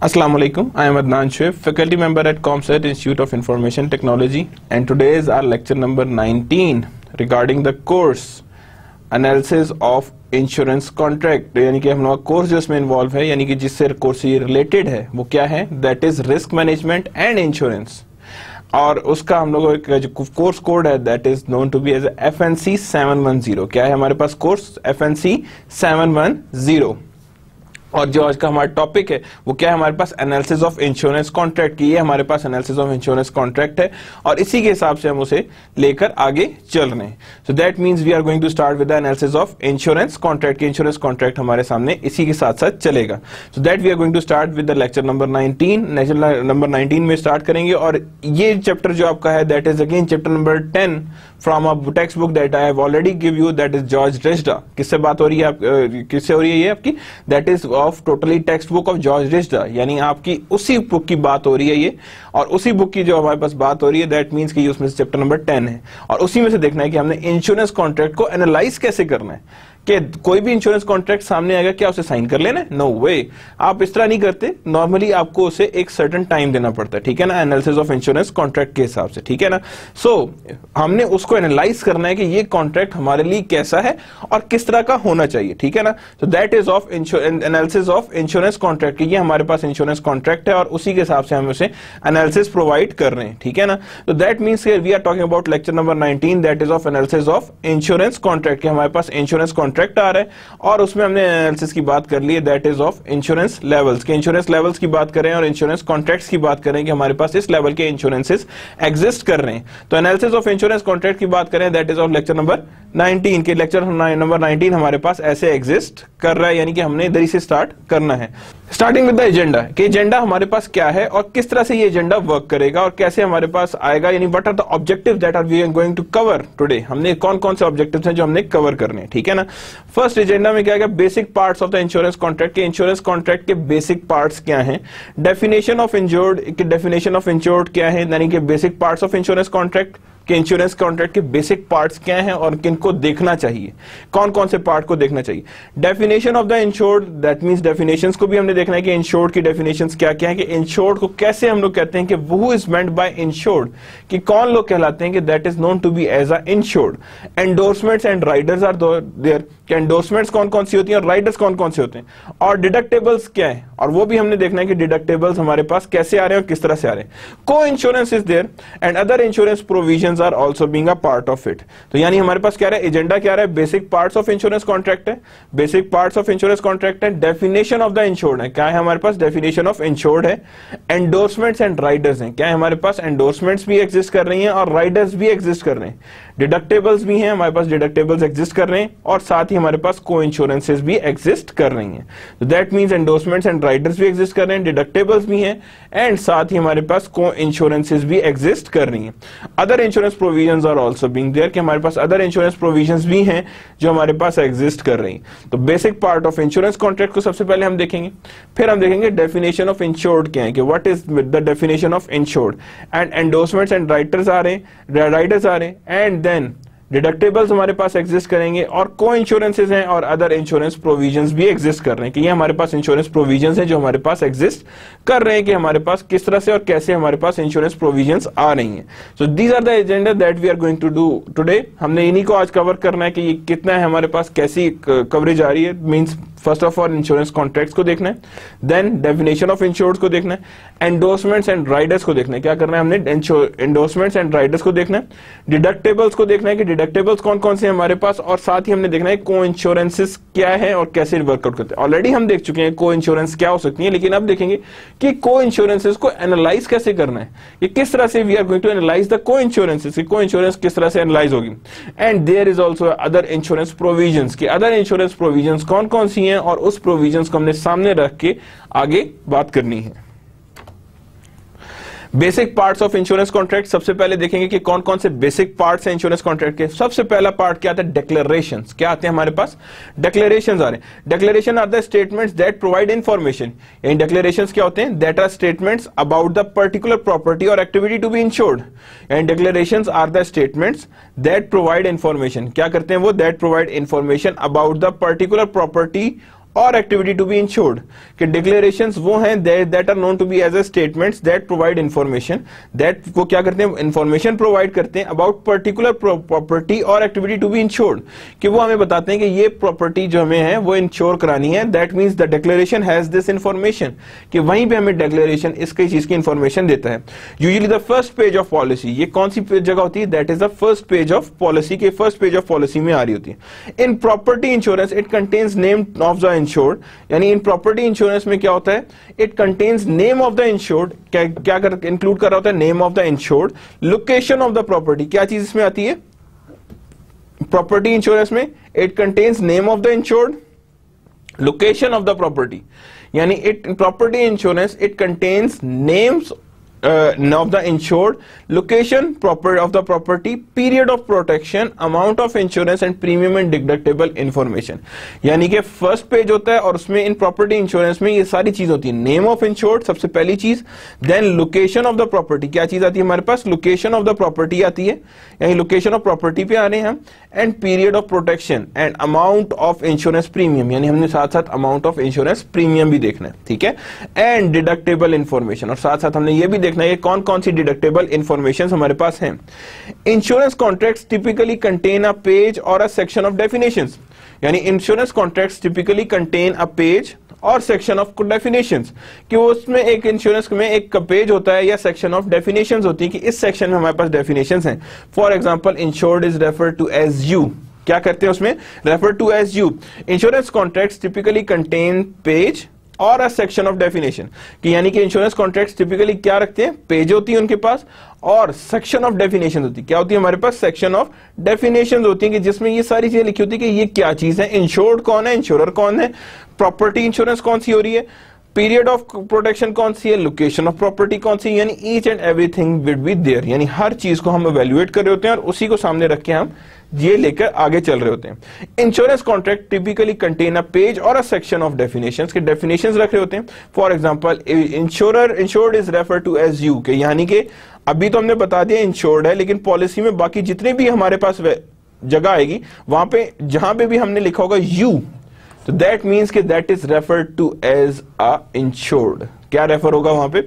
Assalamu alaikum. I am Adnan Shoaib, faculty member at ComSet Institute of Information Technology, and today is our lecture number 19 regarding the course analysis of insurance contract. यानी कि हम लोग course जो इसमें involve है, यानी कि जिससे कोर्स ये रिलेटेड है, वो क्या है? That is risk management and insurance, और उसका हम लोगों का जो कोर्स कोड है that is known to be as FNC 710. क्या है हमारे पास कोर्स? FNC 710. और जो आज का हमारा टॉपिक है वो क्या है हमारे पास? एनालिसिस ऑफ इंश्योरेंस कॉन्ट्रैक्ट की. ये हमारे पास एनालिसिस ऑफ इंश्योरेंस कॉन्ट्रैक्ट है और इसी के हिसाब से हम उसे लेकर आगे चल रहे हैं. So that means we are going to start with the analysis of insurance contract. Insurance contract हमारे सामने इसी के साथ साथ चलेगा. So that we are going to start with the lecture number 19. Lecture number 19 में स्टार्ट करेंगे और ये चैप्टर जो आपका है that is again chapter number 10 from a text book that I have already give you, that is George Rejda. किससे बात हो रही है? किससे हो रही है ये आपकी? That is of totally text book of George Rejda. यानी आपकी उसी बुक की बात हो रही है ये, और उसी बुक की जो हमारे पास बात हो रही है दैट मींस कि उसमें से चैप्टर नंबर 10 है और उसी में से देखना है कि हमने इंश्योरेंस कॉन्ट्रैक्ट को एनालाइज कैसे करना है. कि कोई भी इंश्योरेंस कॉन्ट्रैक्ट सामने आएगा, क्या उसे साइन कर लेना है? नो वे, आप इस तरह नहीं करते. नॉर्मली आपको उसे एक सर्टेन टाइम देना पड़ता है, ठीक है ना, एनालिसिस ऑफ इंश्योरेंस कॉन्ट्रैक्ट के हिसाब से, ठीक है ना. सो हमने उसको एनालाइज करना है कि ये कॉन्ट्रैक्ट हमारे लिए कैसा है और किस तरह का होना चाहिए, ठीक है ना. सो that is of analysis of insurance contract. ये हमारे पास इंश्योरेंस कॉन्ट्रैक्ट है और उसी के हिसाब से हम उसे एनालिसिस प्रोवाइड कर रहे हैं, ठीक है ना. तो that means we are talking about lecture number 19 that is of analysis of insurance contract. हमारे पास इंश्योरेंस कॉन्ट्रैक्ट आ रहा है और उसमें हमने एनालिसिस की बात कर ली है that is of insurance levels. के इंश्योरेंस लेवल्स की बात करें और इंश्योरेंस कॉन्ट्रैक्ट्स की बात करें कि हमारे पास इस लेवल के इंश्योरेंसेस एग्जिस्ट कर रहे हैं. तो एनालिसिस ऑफ इंश्योरेंस कॉन्ट्रैक्ट की बात करें that is of lecture number 19 के लेक्चर नंबर 19 हमारे पास ऐसे एग्जिस्ट कर रहा है, यानी कि हमने इधर से स्टार्ट करना है. Starting with the agenda. कि एजेंडा हमारे पास क्या है और किस तरह से ये एजेंडा वर्क करेगा और कैसे हमारे पास आएगा, यानी what are the objectives that are we are going to cover today. हमने कौन कौन से ऑब्जेक्टिव्स हैं जो हमने कवर करने हैं, ठीक है ना. फर्स्ट एजेंडा में क्या है? Basic parts of the insurance contract. के इंश्योरेंस कॉन्ट्रैक्ट के बेसिक पार्ट्स क्या हैं. Definition of insured. की डेफिनेशन ऑफ इंश्योर्ड क्या है, यानी कि basic parts of insurance contract कि इंश्योरेंस कॉन्ट्रैक्ट के बेसिक पार्ट्स क्या हैं और किनको देखना चाहिए, कौन कौन से पार्ट को देखना चाहिए. Definition of the insured, that means definitions को भी हमने देखना है कि इंश्योर्ड की डेफिनेशंस क्या क्या है, कि इंश्योर्ड को कैसे हम लोग कहते हैं, कि who is meant by insured, कि कौन लोग कहलाते हैं कि that is known to be as a insured. Endorsements and riders are there. कि एंडोर्समेंट्स कौन कौन सी होती हैं और राइडर्स कौन कौन से होते हैं. और डिडक्टेबल्स क्या है, और वो भी हमने देखना है कि डिडक्टेबल्स हमारे पास कैसे आ रहे हैं और किस तरह से आ रहे हैं. को insurance is there and other insurance provisions are also being a part of it. तो यानी हमारे पास क्या है? एजेंडा क्या है? Basic parts of insurance contract है. Basic parts of insurance contract है. डेफिनेशन ऑफ द इंश्योर्ड है. क्या है हमारे पास? डेफिनेशन ऑफ इंश्योर्ड है. एंडोर्समेंट्स एंड राइडर्स हैं. क्या है हमारे पास? एंडोर्समेंट्स भी एग्जिस्ट कर रही हैं और राइडर्स भी एग्जिस्ट कर रहे हैं. डिडक्टेबल्स भी हैं हमारे पास, डिडक्टेबल्स एग्जिस्ट कर रहे हैं और साथ ही हमारे पास को इंश्योरेंसेस भी एग्जिस्ट कर रही हैं. तो that means endorsements and Riders भी एग्जिस्ट कर रहे हैं, डिडक्टेबल्स भी हैं एंड साथ ही हमारे पास को इंश्योरेंसेस भी एग्जिस्ट कर रही हैं. Other insurance provisions are also being there. कि हमारे पास अदर इंश्योरेंस प्रोविजंस भी हैं जो हमारे पास एग्जिस्ट कर रही हैं. तो basic part of insurance contract को सबसे पहले हम देखेंगे, फिर हम देखेंगे डेफिनेशन ऑफ इंश्योर्ड क्या है, कि what is the definition of insured, and endorsements and riders आ रहे हैं एंड देन डिडक्टेबल्स हमारे पास एग्जिस्ट करेंगे और को इंश्योरेंसेज हैं और अदर इंश्योरेंस प्रोविजंस भी एग्जिस्ट कर रहे हैं. कि ये हमारे पास इंश्योरेंस प्रोविजंस हैं जो हमारे पास एग्जिस्ट कर रहे हैं, कि हमारे पास किस तरह से और कैसे हमारे पास इंश्योरेंस प्रोविजंस आ रही हैं. So these are the agenda that we are going to do today. हमने इन्हीं को आज कवर करना है कि ये कितना है हमारे पास, कैसी कवरेज आ रही है. Means first of all insurance contracts को देखना है, देन डेफिनेशन ऑफ इंश्योर्ड को देखना है, एंडोर्समेंट्स एंड राइडर्स को देखना है. क्या करना है हमने? एंडोर्समेंट्स एंड राइडर्स को देखना है, डिडक्टेबल्स को देखना है कि डिडक्टेबल्स कौन कौन से हैं हमारे पास, और साथ ही हमने देखना है को इंश्योरेंसेस क्या है और कैसे वर्कआउट करते हैं. ऑलरेडी हम देख चुके हैं को इंश्योरेंस क्या हो सकती है, लेकिन अब देखेंगे कि को इंश्योरेंसेस को एनालाइज कैसे करना है, कि किस तरह से we are going to analyze the co insurances, co insurance किस तरह से एनालाइज होगी. And there is also other insurance provisions. की अदर इंश्योरेंस प्रोविजंस कौन कौन सी हैं और उस प्रोविजंस को हमने सामने रख के आगे बात करनी है. Basic parts of insurance contract, सबसे पहले देखेंगे कि कौन कौन से बेसिक पार्ट्स हैं इंश्योरेंस कॉन्ट्रैक्ट के। सबसे पहला पार्ट क्या आता है? डिक्लेरेशंस। क्या आते हैं हमारे पास? डिक्लेरेशंस आ रहे हैं। Declaration are the statements that provide information. यानी डिक्लेरेशंस क्या होते हैं? That are statements about the particular property और activity to be insured. And declarations are the statements that provide information. क्या करते हैं वो? That provide information about the particular property और एक्टिविटी टू बी इंश्योर्ड। कि डिक्लेरेशंस वो हैं that are known to be as a statements that provide information, that वो क्या करते हैं? इंफॉर्मेशन प्रोवाइड करते हैं अबाउट पर्टिकुलर प्रॉपर्टी और एक्टिविटी टू बी इंश्योर्ड, कि वो हमें बताते हैं कि ये प्रॉपर्टी जो हमें है वो इंश्योर करानी है। That means the declaration has this information, कि वहीं पे हमें डिक्लेरेशन इसकी चीज की इंफॉर्मेशन देता है। Usually the first page of policy, ये कौन सी जगह होती है? That is the first page of policy, के फर्स्ट पेज ऑफ पॉलिसी में आ रही होती है। इन property insurance it contains name of the insured, यानी इन प्रॉपर्टी इंश्योरेंस में क्या होता है? It contains name of the insured. क्या इंक्लूड कर रहा होता है? Name of the insured, location of the property. क्या चीज इसमें आती है प्रॉपर्टी इंश्योरेंस में? It contains name of the insured, location of the property. यानी it property insurance it contains names of the insured, location of the property, period of protection, amount of insurance and premium and deductible information। यानी कि first page होता है और उसमें इन property insurance में ये सारी चीज होती है। नेम ऑफ इंश्योर्ड सबसे पहली चीज, then location of the property. क्या चीज आती है हमारे पास? लोकेशन ऑफ द प्रॉपर्टी आती है, यानी लोकेशन ऑफ प्रॉपर्टी पे आ रहे हैं हम। And period of protection and amount of insurance premium, यानी हमने साथ साथ अमाउंट ऑफ इंश्योरेंस प्रीमियम भी देखना है, ठीक है। एंड डिडक्टेबल इंफॉर्मेशन, और साथ साथ हमने ये भी देखना है कौन कौन सी डिडक्टेबल इंफॉर्मेशन हमारे पास हैं। Insurance contracts typically contain a page और अ सेक्शन ऑफ डेफिनेशंस, यानी insurance contracts typically contain a page और सेक्शन ऑफ डेफिनेशंस, कि उसमें एक इंश्योरेंस में एक पेज होता है या सेक्शन ऑफ डेफिनेशंस होती है, कि इस सेक्शन में हमारे पास डेफिनेशंस हैं। For example, insured is referred to as you. क्या करते हैं उसमें? Refer to as you. Insurance contracts typically contain page और अ सेक्शन ऑफ डेफिनेशन, कि यानी कि इंश्योरेंस कॉन्ट्रैक्ट्स टिपिकली क्या रखते हैं? पेज होती है उनके पास और सेक्शन ऑफ डेफिनेशन होती है। क्या होती है हमारे पास? सेक्शन ऑफ डेफिनेशन होती है, कि जिसमें ये सारी चीजें लिखी होती है कि ये क्या चीज है, इंश्योर्ड कौन है, इंश्योरर कौन है, प्रॉपर्टी इंश्योरेंस कौन सी हो रही है, पीरियड ऑफ प्रोटेक्शन कौन सी है, लोकेशन ऑफ प्रॉपर्टी कौन सी, यानी each and everything will be there. यानी हर चीज को हम इवैल्यूएट कर रहे होते हैं और उसी को सामने रख के हम ये लेकर आगे चल रहे होते हैं। Insurance contract typically contain a page और अ सेक्शन ऑफ डेफिनेशंस, के डेफिनेशंस रख रहे होते हैं। For example, insured is refer to as you, के यानी कि अभी तो हमने बता दिया इंश्योर्ड है, लेकिन पॉलिसी में बाकी जितने भी हमारे पास जगह आएगी वहां पे जहां पे भी हमने लिखा होगा यू, तो दैट मीन्स कि that is referred to as a insured. क्या रेफर होगा वहां पे?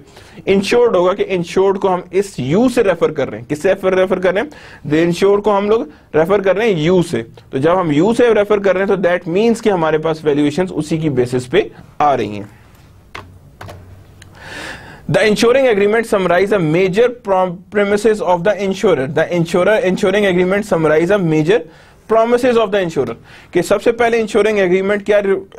इंश्योर्ड होगा, कि इंश्योर्ड को हम इस यू से रेफर कर रहे हैं। किससे रेफर कर रहे हैं? द इंश्योर्ड को हम लोग रेफर कर रहे हैं यू से। तो जब हम यू से रेफर कर रहे हैं तो दैट मीन्स कि हमारे पास वैल्यूएशंस उसी की बेसिस पे आ रही हैं। The insuring agreement summarize a major premises of the insurer. The insuring agreement summarize a major promises of the insurer. कि सबसे पहले इंश्योरिंग एग्रीमेंट क्या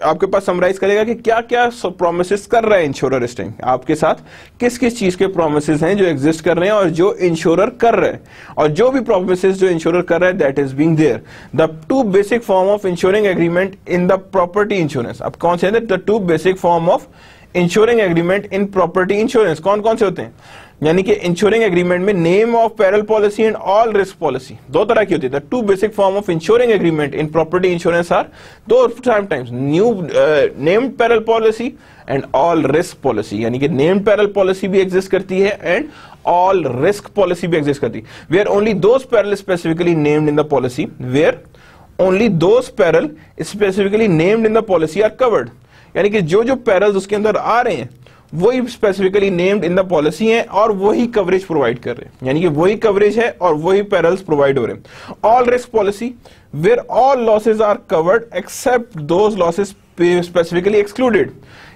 आपके पास समराइज करेगा कि क्या क्या प्रोमिसेस कर रहा है इंश्योरर इस टाइम आपके साथ, किस किस चीज के प्रोमिसेस हैं जो एग्जिस्ट कर रहे हैं और जो इंश्योरर कर रहे हैं, और जो भी प्रोमिसेस जो इंश्योरर कर रहा है that is being there. The two basic form of insuring agreement in the property insurance. अब कौन से हैं the two basic form of insuring agreement in property insurance? कौन कौन से होते हैं? यानी कि इंश्योरिंग एग्रीमेंट में name of peril policy and all risk policy दो तरह की होती है। Two basic form of insuring agreement in property insurance are दो times, new named peril policy and all risk policy. यानी कि नेम्ड पेरल पॉलिसी भी एग्जिस्ट करती है एंड ऑल रिस्क पॉलिसी भी एग्जिस्ट करती है। Where only those peril specifically named in the policy, where only those peril specifically named in the policy are covered. यानी कि जो जो पैरल्स उसके अंदर आ रहे हैं वही specifically named in the policy हैं और वही कवरेज प्रोवाइड कर रहे हैं, यानी कि वही कवरेज है और वही पैरल्स प्रोवाइड हो रहे हैं। All risk policy where all losses are covered except those losses specifically excluded.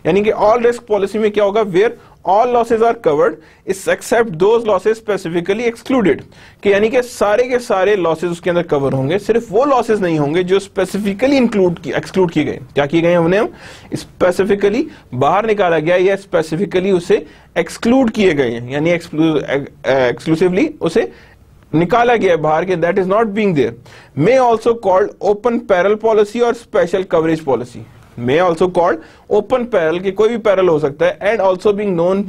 यानी कि ऑल रिस्क पॉलिसी में क्या होगा? Where all losses are covered except those losses specifically excluded, कि यानी कि सारे के सारे लॉसेज उसके अंदर कवर होंगे, सिर्फ वो लॉसेज नहीं होंगे जो स्पेसिफिकली एक्सक्लूड किए गए। क्या किए गए हैं? उन्हें स्पेसिफिकली बाहर निकाला गया या स्पेसिफिकली उसे एक्सक्लूड किए गए हैं, यानी एक्सक्लूसिवली उसे निकाला गया है बाहर के, that is not being there. May also called open peril policy or special coverage policy. may also called open peril, कि कोई भी peril हो सकता है, and also being known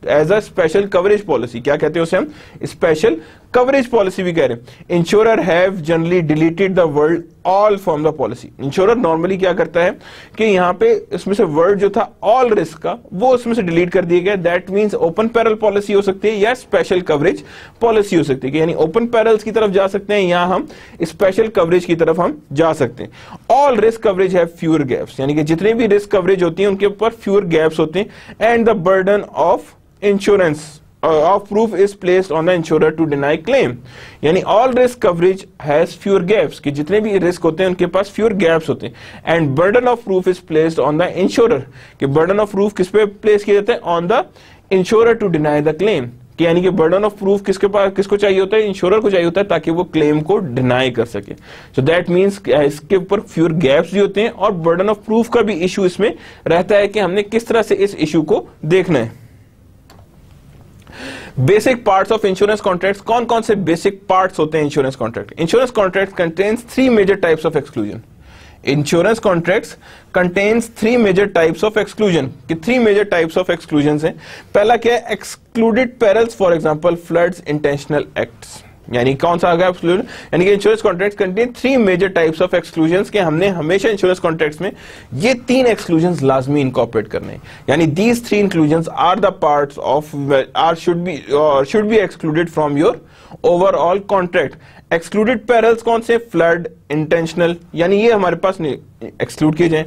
as a special coverage policy. क्या कहते हैं उसे हम? स्पेशल कवरेज पॉलिसी भी कह रहे हैं. Insurer have generally deleted the word all from the policy. Insurer normally क्या करता है कि यहाँ पे इसमें से वर्ड जो था ऑल रिस्क का, वो उसमें से डिलीट कर दिया गया. That means open peril policy हो सकती है या स्पेशल कवरेज पॉलिसी हो सकती है, यानी ओपन पैरल्स की तरफ जा सकते हैं या हम स्पेशल कवरेज की तरफ हम जा सकते हैं. All risk coverage have fewer gaps, यानी कि जितने भी रिस्क कवरेज होती है उनके ऊपर फ्यूअर गैप्स होते हैं. And the burden of insurance of proof is placed on the insurer to deny claim. यानी all risk coverage has fewer gaps, कि जितने भी रिस्क होते हैं उनके पास fewer gaps होते हैं. And burden of proof is placed on the insurer, कि burden of proof किस पे place किया जाता है? On the insurer to deny the claim. कि यानी कि burden of proof किसको चाहिए होता है? इंश्योरर को चाहिए होता है ताकि वो क्लेम को डिनाई कर सके. So that means इसके ऊपर fewer gaps भी होते हैं और burden of proof का भी इशू इसमें रहता है कि हमने किस तरह से इस इशू को देखना है. Basic parts of insurance contracts. कौन कौन से बेसिक पार्ट्स होते हैं insurance contract? Insurance contract contains 3 major types of exclusion. Insurance contracts contains 3 major types of exclusion. कि 3 मेजर टाइप्स ऑफ एक्सक्लूजन हैं. पहला क्या है? Excluded perils, for example floods, intentional acts. यानी कौन सा आ गया एक्सक्लूजन? यानी कि insurance contracts contain 3 major types of exclusions के हमने हमेशा इंश्योरेंस कॉन्ट्रैक्ट्स में ये 3 एक्सक्लूजन्स लाजमी इनकॉर्पोरेट करने हैं. यानी these 3 inclusions are the parts of should be excluded from your overall contract. Excluded perils कौन से? फ्लड, इंटेंशनल, यानी ये हमारे पास एक्सक्लूड किए जाए.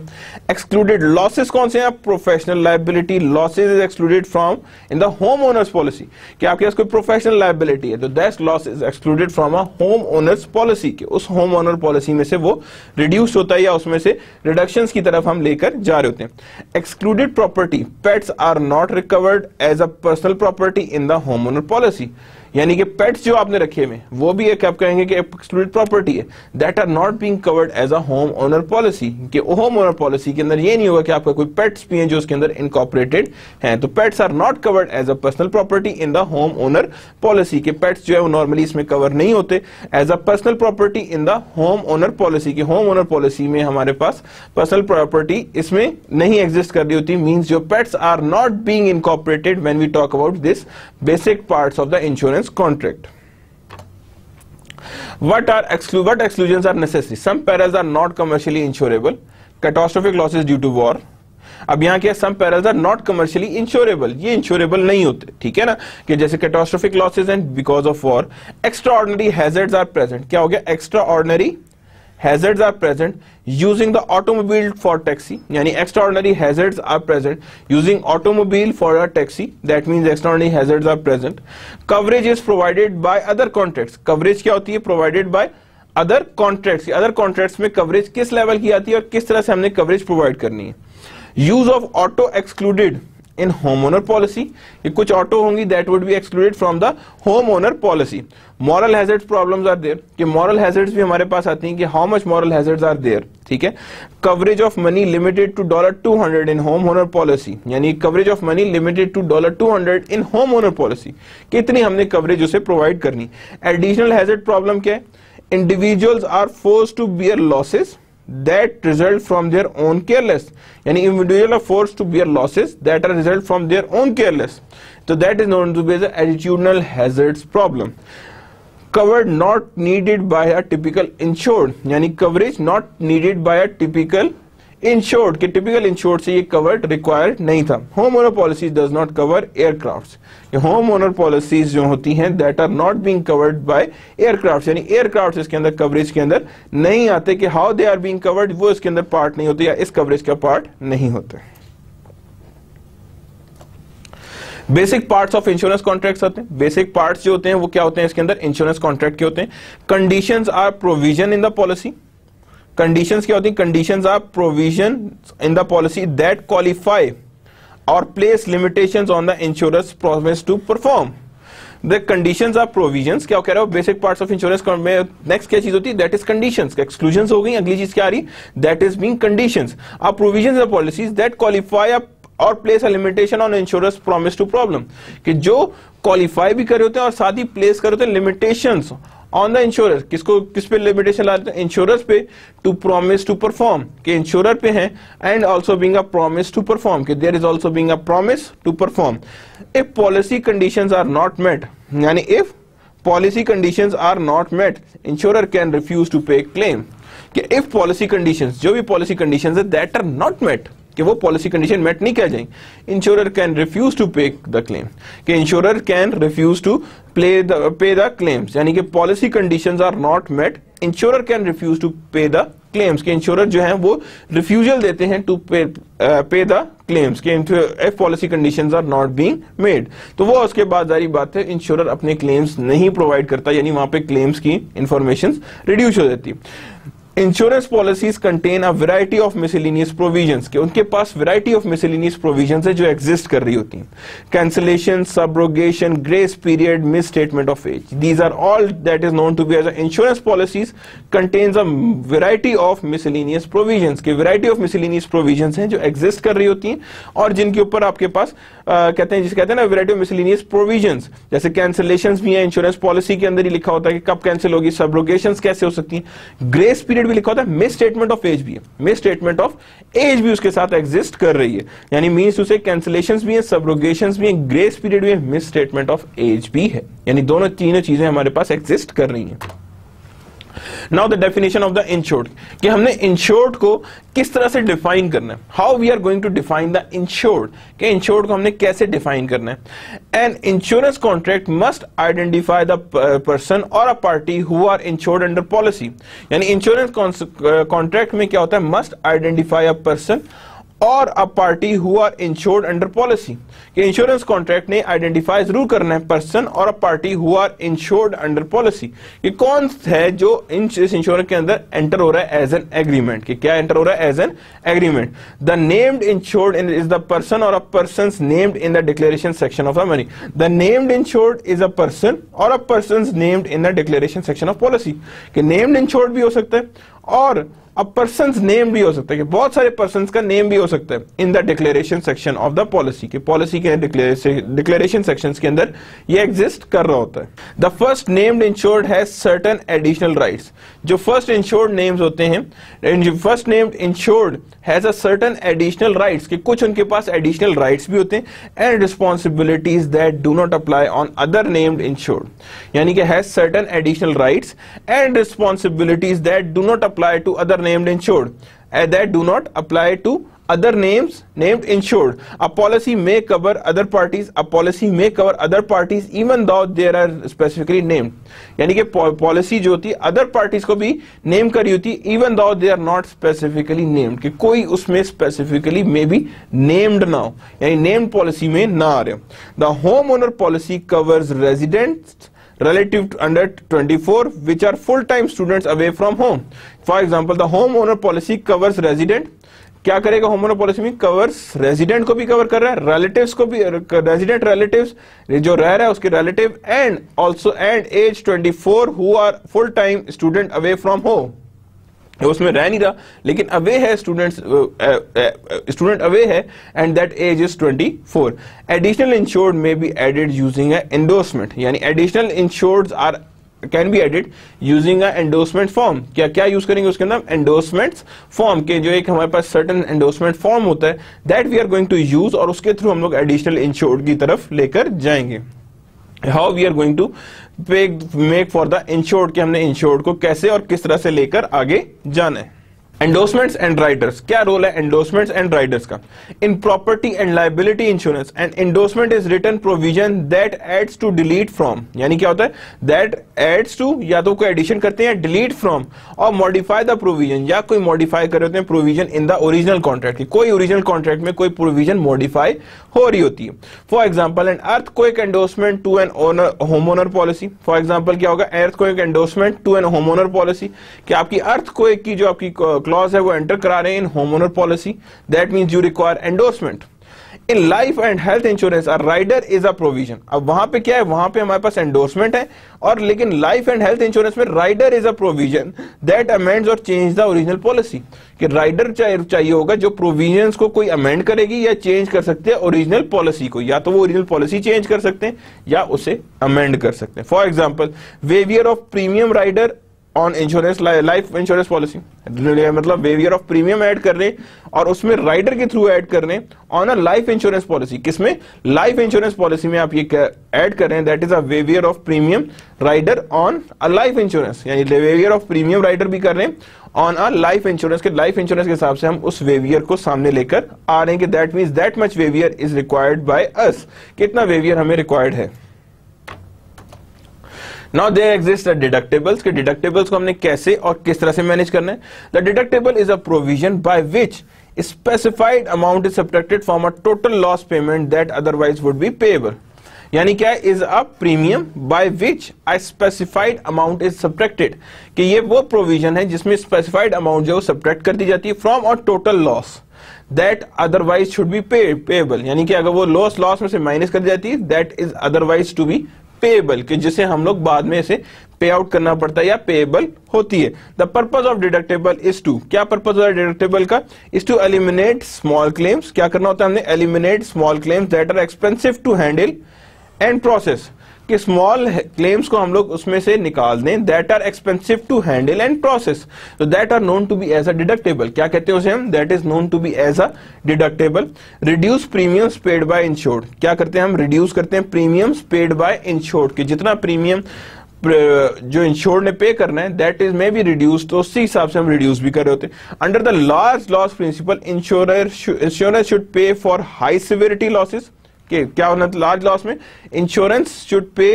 एक्सक्लूडेड लॉसेस कौन से हैं? Professional liability losses is excluded from in the home owners policy. कि आपके पास कोई प्रोफेशनल लायबिलिटी है तो that loss is excluded from a home owners policy. के उस होम ओनर पॉलिसी में से वो रिड्यूस होता है या उसमें से रिडक्शंस की तरफ हम लेकर जा रहे होते हैं. Excluded property, pets are not recovered as a personal property in the home owner policy. यानी कि पेट्स जो आपने रखे हुए वो भी एक आप कहेंगे कि एक्सक्लूडेड प्रॉपर्टी है. That are not being covered as a home owner policy. कि होम ओनर पॉलिसी के अंदर ये नहीं होगा कि आपका कोई पेट्स भी हैं जो उसके अंदर इनकॉर्पोरेटेड हैं. तो pets are not covered as a personal property in the home owner policy. के पेट्स जो है वो नॉर्मली इसमें कवर नहीं होते as a personal property in the home owner policy. की होम ओनर पॉलिसी में हमारे पास पर्सनल प्रॉपर्टी इसमें नहीं एग्जिस्ट कर रही होती. मींस जो pets are not being incorporated when we talk about this basic parts of the insurance contract. What exclusions are necessary? Some perils are not commercially insurable. Catastrophic losses due to war. अब यहाँ क्या? Some perils are not commercially insurable. ये insurable नहीं होते, ठीक है ना? कि जैसे catastrophic losses and because of war. Extraordinary hazards are present. क्या हो गया? Extraordinary hazards are present using the automobile for taxi. यानी extraordinary hazards are present using automobile for a taxi. That means extraordinary hazards are present. Coverage is provided by other contracts. Coverage क्या होती है? Provided by other contracts. other contracts में coverage किस level की आती है और किस तरह से हमने coverage provide करनी है. Use of auto excluded in homeowner policy. ये कुछ ऑटो होंगी that would be excluded from the homeowner policy. Moral hazards problems are there. कि moral hazards भी हमारे पास आती हैं कि how much moral hazards are there. ठीक है. Coverage of money limited to $200 in homeowner policy. यानी coverage of money limited to $200 in homeowner policy. कितनी हमने coverage उसे provide करनी. Additional hazard problem क्या है? Individuals are forced to bear losses that result from their own careless. यानी individual are forced to bear losses that are result from their own careless. So that is known to be the attitudinal hazards problem. Covered not needed by a typical insured. यानी coverage not needed by a typical insured. कि typical insured से ये covered required नहीं था. Homeowner policies does not cover aircrafts. ये homeowner policies जो होती हैं that are not being covered by aircrafts. यानी aircrafts इसके अंदर coverage के अंदर नहीं आते. कि how they are being covered वो इसके अंदर part नहीं होते या इस coverage का part नहीं होते. Basic parts of insurance contracts होते हैं. बेसिक पार्ट्स जो होते हैं वो क्या होते हैं इसके अंदर? इंश्योरेंस कॉन्ट्रैक्ट के होते हैं. Conditions are provision in the policy. Conditions क्या होती हैं? Conditions are provision in the policy that qualify or place limitations on the insurer's promise to perform. The conditions are provisions. क्या कह रहे हो? बेसिक पार्ट्स ऑफ इंश्योरेंस में next क्या चीज होती है? That is conditions. एक्सक्लूजंस हो गई. अगली चीज क्या आ रही? That is being conditions are provisions of policies that qualify or place a limitation on insurer's promise to problem. कि जो क्वालिफाई भी कर रहे होते हैं और साथ ही प्लेस कर रहे होते हैं लिमिटेशंस ऑन द इंश्योरर, किसको किस पे लिमिटेशन ला देते हैं? इंश्योरर्स पे, टू प्रॉमिस टू परफॉर्म, के इंश्योरर पे है, and also being a promise to perform, के there is also being a promise to perform. If policy conditions are not met, यानी if policy conditions are not met, insurer can refuse to pay claim. कि if policy conditions, जो भी policy conditions है that are not met, कि वो policy condition met नहीं किया जाए, insurer can refuse to pay the claim, कि insurer can refuse to pay the claims, यानी कि policy conditions are not met, insurer can refuse to pay the claims, के insurer जो है वो रिफ्यूजल देते हैं टू पे द क्लेम्स, के if policy conditions are not being made, तो वो उसके बाद जारी बात है इंश्योरर अपने क्लेम्स नहीं प्रोवाइड करता, यानी वहां पे क्लेम्स की इंफॉर्मेशन रिड्यूस हो जाती है। Insurance policies contain a variety of miscellaneous provisions, के उनके पास वैरायटी ऑफ मिसलेनियस प्रोविजंस है जो एग्जिस्ट कर रही होती हैं। Cancellation, subrogation, grace period, misstatement of age, these are all that is known to be as insurance policies contains a variety of miscellaneous provisions, के वैरायटी ऑफ मिसलेनियस प्रोविजंस हैं जो exist कर रही होती हैं और जिनके ऊपर आपके पास कहते हैं, जिसे कहते हैं ना वैरायटी ऑफ मिसलेनियस प्रोविजंस। जैसे कैंसिलेशंस भी है इंश्योरेंस पॉलिसी के अंदर ही लिखा होता है कि कब कैंसिल होगी, सब्रोगेशंस कैसे हो सकती हैं, ग्रेस पीरियड भी लिखा होता है, मिस स्टेटमेंट ऑफ एज भी है, मिस स्टेटमेंट ऑफ एज भी उसके साथ एग्जिस्ट कर रही है, यानी मींस उसे कैंसिलेशंस भी है, सब्रोगेशंस भी है, ग्रेस पीरियड भी है, मिस स्टेटमेंट ऑफ एज भी है, यानी दोनों तीनों चीजें हमारे पास एग्जिस्ट कर रही हैं। Now the definition of the insured, कि हमने इंश्योर्ड को किस तरह से डिफाइन करना है, how we are going to define the insured, कि इंश्योर्ड को हमने कैसे डिफाइन करना है। An insurance contract must identify the person or a party who are insured under policy, यानी इंश्योरेंस कॉन्ट्रैक्ट में क्या होता है, must identify a person or a party who are insured under policy, कि इंश्योरेंस कॉन्ट्रैक्ट ने identify जरूर करना है person or a party who are insured under policy, कि कौन है जो इस इंश्योरेंस के अंदर एंटर हो रहा है एज एन एग्रीमेंट, कि क्या एंटर हो रहा है as an agreement. The named insured is the person or a persons named in the declaration section of the money, the named insured is a person or a persons named in the declaration section of policy, कि named insured भी हो सकता है और अब persons name भी हो सकता है, कि बहुत सारे पर्सन्स का नेम भी हो सकता है इन the declaration section of the policy, के पॉलिसी के डिक्लेरेशन सेक्शंस के अंदर ये एग्जिस्ट कर रहा होता है। The first named insured has certain additional rights, जो फर्स्ट इंश्योर्ड नेम्स होते हैं, first named insured has a certain additional rights, कि कुछ उनके पास एडिशनल राइट्स भी होते हैं, and responsibilities that do not apply on other named insured, यानी कि has certain additional rights and responsibilities that do not apply to other named insured that do not apply to other names named insured. A policy may cover other parties, a policy may cover other parties even though they are specifically named, यानी कि policy जो होती है other parties को भी name करी होती है even though they are not specifically named, कि कोई उसमें स्पेसिफिकली में भी नेम्ड ना हो, यानी नेम्ड पॉलिसी में ना आ रहे। The home owner policy covers residents relative to under 24 which are full-time students away from home. For example, the homeowner policy covers resident, क्या करेगा होमओनर पॉलिसी में, कवर्स रेजिडेंट को भी कवर कर रहा है, रिलेटिव्स को भी, रेजिडेंट रिलेटिव्स जो रह रहा है उसके relative, and also and age 24 who are full time student away from home, उसमें रह नहीं रहा लेकिन अवे है, स्टूडेंट अवे है, and that age is 24। Additional insured may be added using a endorsement, यानी additional insured are can be added using a endorsement form. क्या क्या यूज करेंगे उसके अंदर, एंडोर्समेंट फॉर्म, के जो एक हमारे पास सर्टेन एंडोर्समेंट फॉर्म होता है that we are going to use, और उसके थ्रू हम लोग एडिशनल इंश्योर्ड की तरफ लेकर जाएंगे। How we are going to make for the insured, कि हमने इंश्योर्ड को कैसे और किस तरह से लेकर आगे जाना है। एंडोर्समेंट्स एंड राइडर्स, क्या रोल है एंडोर्समेंट्स एंड राइडर्स का in property and liability insurance? And endorsement is written provision that adds to delete from, यानी क्या होता है, दैट एड्स टू, या तो कोई एडिशन करते हैं डिलीट फ्रॉम, और मॉडिफाई द प्रोविजन, या कोई मॉडिफाई कर होते हैं provision in the original contract, कोई ओरिजिनल कॉन्ट्रैक्ट में कोई प्रोविजन मॉडिफाई हो रही होती है। For example an earthquake endorsement to an homeowner policy, for example क्या होगा, earthquake endorsement to an homeowner policy, कि आपकी अर्थक्वेक की जो आपकी क्लॉज है वो एंटर करा रहे हैं in homeowner policy, that means you require endorsement. In life and health insurance a rider is a provision. अब वहां पे क्या है, वहां पे हमारे पास एंडोर्समेंट है, और लेकिन लाइफ एंड हेल्थ इंश्योरेंस में rider is a provision that amends और चेंज द ओरिजिनल पॉलिसी, कि राइडर चाहिए होगा जो प्रोविजंस को कोई अमेंड करेगी या चेंज कर सकते हैं ओरिजिनल पॉलिसी को, या तो वो ओरिजिनल पॉलिसी चेंज कर सकते हैं या उसे अमेंड कर सकते हैं। For example waiver of premium rider on insurance life insurance policy, मतलब वेवियर ऑफ प्रीमियम ऐड कर रहे हैं और उसमें राइडर के थ्रू ऐड कर रहे हैं on a life insurance policy. किसमें? लाइफ इंश्योरेंस पॉलिसी में आप ये ऐड कर रहे हैं, that is a waiver of premium rider on a life insurance, यानी वेवियर ऑफ प्रीमियम राइडर भी कर रहे हैं ऑन अ लाइफ इंश्योरेंस के, लाइफ इंश्योरेंस के हिसाब से हम उस वेवियर को सामने लेकर आ रहे हैं कि that means that much waiver is required by us, कितना वेवियर हमें रिक्वायर्ड है। Now there exists the deductibles, कि deductibles को हमने कैसे और किस तरह से मैनेज करना है। The deductible is a provision by which a specified amount is subtracted from a total loss payment that otherwise would be payable। यानी क्या है, is a premium by which a specified amount is subtracted, कि ये वो provision है जिसमें specified amount जो subtract कर दी जाती है from a total loss that otherwise should be payable, यानी कि अगर वो लॉस में से माइनस कर दी जाती है, that is otherwise to be payable, कि जिसे हम लोग बाद में इसे पे आउट करना पड़ता है या पेएबल होती है। The purpose of deductible is to, क्या पर्पज है डिडक्टेबल का? Is to eliminate small claims, क्या करना होता है हमने? Eliminate small claims that are expensive to handle and process, कि स्मॉल क्लेम्स को हम लोग उसमें से निकाल दें, that are expensive to handle and process, तो that are known to be as a deductible. क्या कहते हैं उसे हम? That is known to be as a deductible. Reduce premiums paid by insured, क्या करते हैं हम? रिड्यूस करते हैं प्रीमियम्स पेड बाय इंश्योर्ड, कि जितना प्रीमियम जो इंश्योर्ड ने पे करना है that is may be reduce, तो उसी हिसाब से हम रिड्यूस भी कर रहे होते हैं। Under the large loss principle insurer should pay for high severity losses, कि क्या होना लार्ज लॉस में? Insurance should pay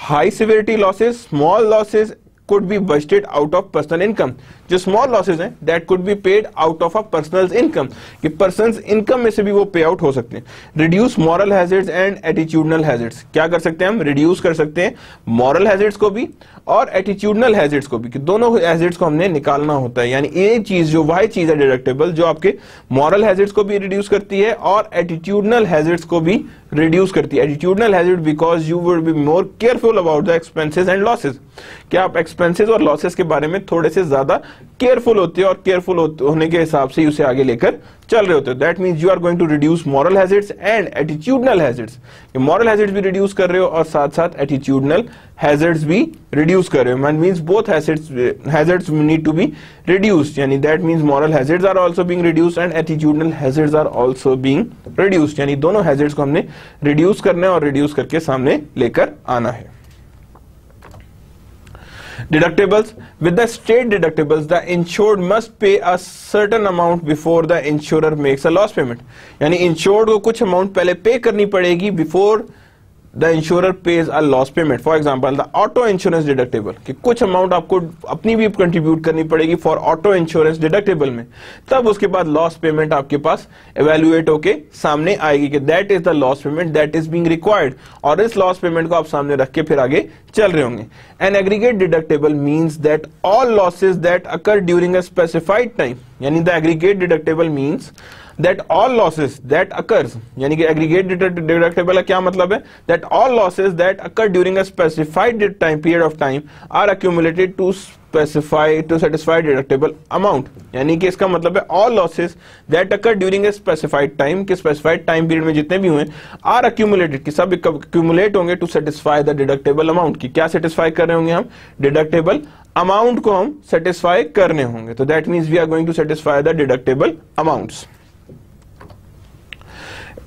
high severity losses, small losses could be budgeted out of personal income, जो स्मॉल लॉसेस हैं that could be paid out of a personal income, कि personal income में से भी वो पे आउट हो सकते हैं। Reduce moral hazards and attitudinal hazards, क्या कर सकते हैं हम? रिड्यूस कर सकते हैं मॉरल हैजर्ड्स को भी और एटीट्यूडनल हैजर्ड्स को भी, कि दोनों हैजर्ड्स को हमने निकालना होता है। यानी ये चीज जो वही चीज है डिडक्टेबल जो आपके मॉरल हैजर्ड्स को भी रिड्यूस करती है और एटीट्यूडनल हैजर्ड्स को भी रिड्यूस करती है। Attitudinal hazard because you would be more careful about the expenses and losses, क्या आप एक्सपेंसेस और लॉसेस के बारे में थोड़े से ज्यादा केयरफुल होते हैं और केयरफुल होने के हिसाब से उसे आगे लेकर चल रहे होते हो। That means you are going to reduce moral hazards and attitudinal hazards, moral hazards भी रिड्यूस कर रहे हो और साथ साथ एटीट्यूडनल हैजर्ड्स भी रिड्यूस कर रहे हो। Means both hazards need to be reduced, यानी that means moral hazards are also being reduced and attitudinal hazards are also being reduced, यानी दोनों हैजर्ड्स को हमने रिड्यूस करना है और रिड्यूस करके सामने लेकर आना है। Deductibles. With the state deductibles, the insured must pay a certain amount before the insurer makes a loss payment. यानी insured को कुछ amount पहले पे करनी पड़ेगी before the insurer pays a loss payment. For example, the auto insurance deductible, कि कुछ amount आपको अपनी भी contribute करनी पड़ेगी for auto insurance deductible में, तब उसके बाद loss payment आपके पास evaluate होके सामने आएगी कि that is the loss payment that is being required, और इस loss payment को आप सामने रख के फिर आगे चल रहे होंगे। An aggregate deductible means that all losses that occur during a specified time, यानी the aggregate deductible means that all losses that occurs, यानी कि aggregate deductible का क्या मतलब है? That all losses that occur during a specified period of time are accumulated to satisfy deductible amount, यानी कि इसका मतलब है all losses that occur during a specified time, कि specified time period में जितने भी हुए are accumulated, कि सब accumulate होंगे to satisfy the deductible amount, कि क्या satisfy कर रहे होंगे हम? deductible amount को हम satisfy करने होंगे, तो that means we are going to satisfy the deductible amounts.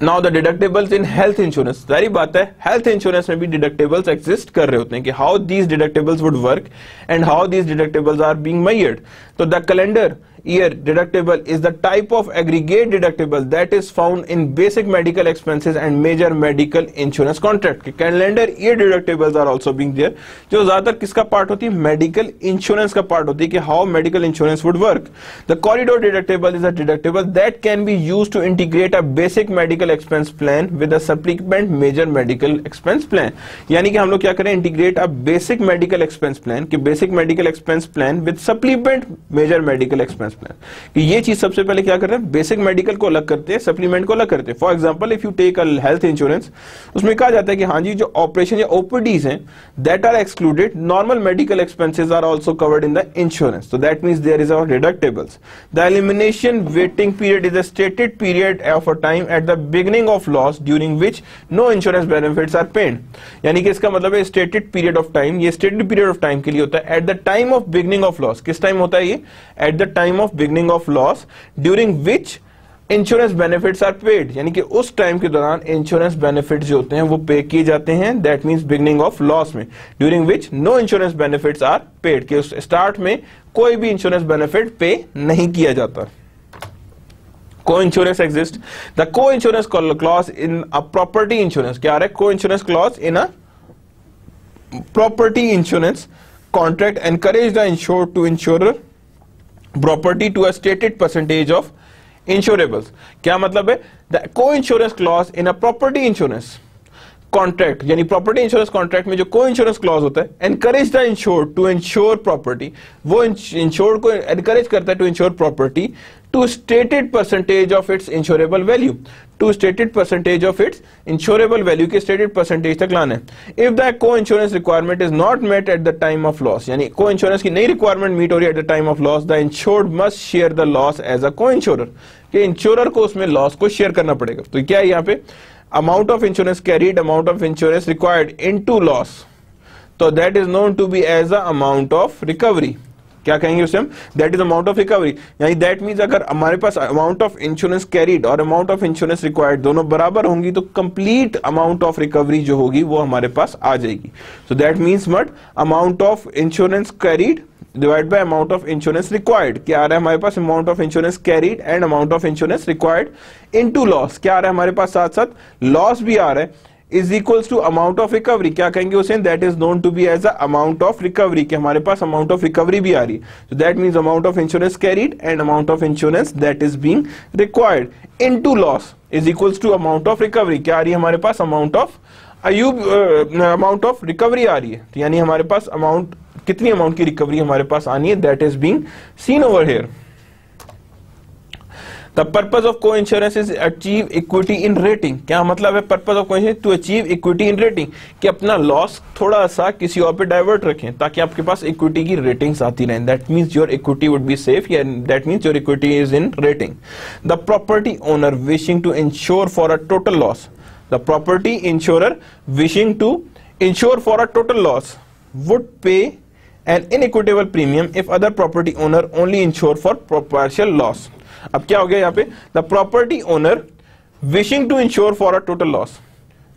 Now the deductibles in health insurance, जारी बात है health insurance में भी deductibles exist कर रहे होते हैं, कि how these deductibles would work and how these deductibles are being measured. तो the calendar year deductible is the type of aggregate deductible that is found in basic medical expenses and major medical insurance contract. कि calendar year deductibles are also being there, जो ज्यादातर किसका part होती है? Medical insurance का part होती है, कि how medical insurance would work. The corridor deductible is a deductible that can be used to integrate a basic medical expense plan with a supplement major medical expense plan. यानी कि हम लोग क्या करें? integrate a basic medical expense plan, कि basic medical expense plan with supplement major medical expense insurance plan, कि ये चीज सबसे पहले क्या करते हैं, बेसिक मेडिकल को अलग करते हैं, सप्लीमेंट को अलग करते हैं। For example if you take a health insurance, उसमें कहा जाता है कि हाँ जी जो ऑपरेशन या ओपीडीज हैं that are excluded, normal medical expenses are also covered in the insurance, so that means there is our deductibles. The elimination waiting period is a stated period of a time at the beginning of loss during which no insurance benefits are paid. यानी कि इसका मतलब है stated period of time, ये stated period of time के लिए होता है at the time of beginning of loss. किस टाइम होता है ये, at the time of beginning of loss during which insurance benefits are paid, यानी कि उस टाइम के दौरान इंश्योरेंस बेनिफिट्स जो होते हैं वो पे किए जाते हैं, that means beginning of loss में, during which no insurance benefits are paid, कि उस स्टार्ट में कोई भी इंश्योरेंस बेनिफिट पे नहीं किया जाता। को इंश्योरेंस एग्जिस्ट, द को insurance clause in a property insurance, क्या आ रहा है, coinsurance clause in a property insurance contract encourage the insured to insure property to a stated percentage of insurables. क्या मतलब है, द को insurance clause in a property insurance contract, यानी property insurance contract में जो coinsurance clause होता है, encourage the insured to insure property, वो इंश्योर्ड को एनकरेज करता है to insure property to stated percentage of its insurable value, to stated percentage of its insurable value के stated percentage तक लाना है। इफ द को insurance requirement is not met at the time of loss, यानी को insurance की नई requirement meet हो रही है at the time of loss, the insured must share the loss as a co insurer, कि इंश्योरर को उसमें लॉस को शेयर करना पड़ेगा। तो क्या है यहाँ पे, amount of insurance carried, amount of insurance required into loss, तो that is known to be as a amount of recovery। क्या कहेंगे उसे हम, that is amount of recovery, यानी that means अगर हमारे पास amount of insurance carried और amount of insurance required दोनों बराबर होंगी तो complete amount of recovery जो होगी वो हमारे पास आ जाएगी। So that means what, amount of insurance carried divide by amount of insurance required, क्या आ रहा है हमारे पास, amount of insurance carried and amount of insurance required into loss, क्या आ रहा है हमारे पास, साथ साथ लॉस भी आ रहा है, is equals to amount of recovery, क्या कहेंगे उसे, that is known to be as a amount of recovery, कि हमारे पास अमाउंट ऑफ रिकवरी भी आ रही है। So that means amount of insurance carried and amount of insurance that is being required into loss is equals to amount of recovery, क्या आ रही है हमारे पास, amount of amount of recovery आ रही है, तो यानी हमारे पास अमाउंट, कितनी अमाउंट की रिकवरी हमारे पास आनी है, that is being seen over here. The purpose of को insurance is achieve equity in rating, क्या मतलब है purpose of coinsurance, to achieve equity in rating, कि अपना लॉस थोड़ा सा किसी और पे डाइवर्ट रखें ताकि आपके पास इक्विटी की रेटिंग्स आती रहें, that means your equity would be safe, या that means your equity is in rating. The property owner wishing to insure for a total loss, the property insurer wishing to insure for a total loss would pay an inequitable premium if other property owner only insure for partial loss। अब क्या हो गया यहाँ पे, the property owner wishing to insure for a total loss,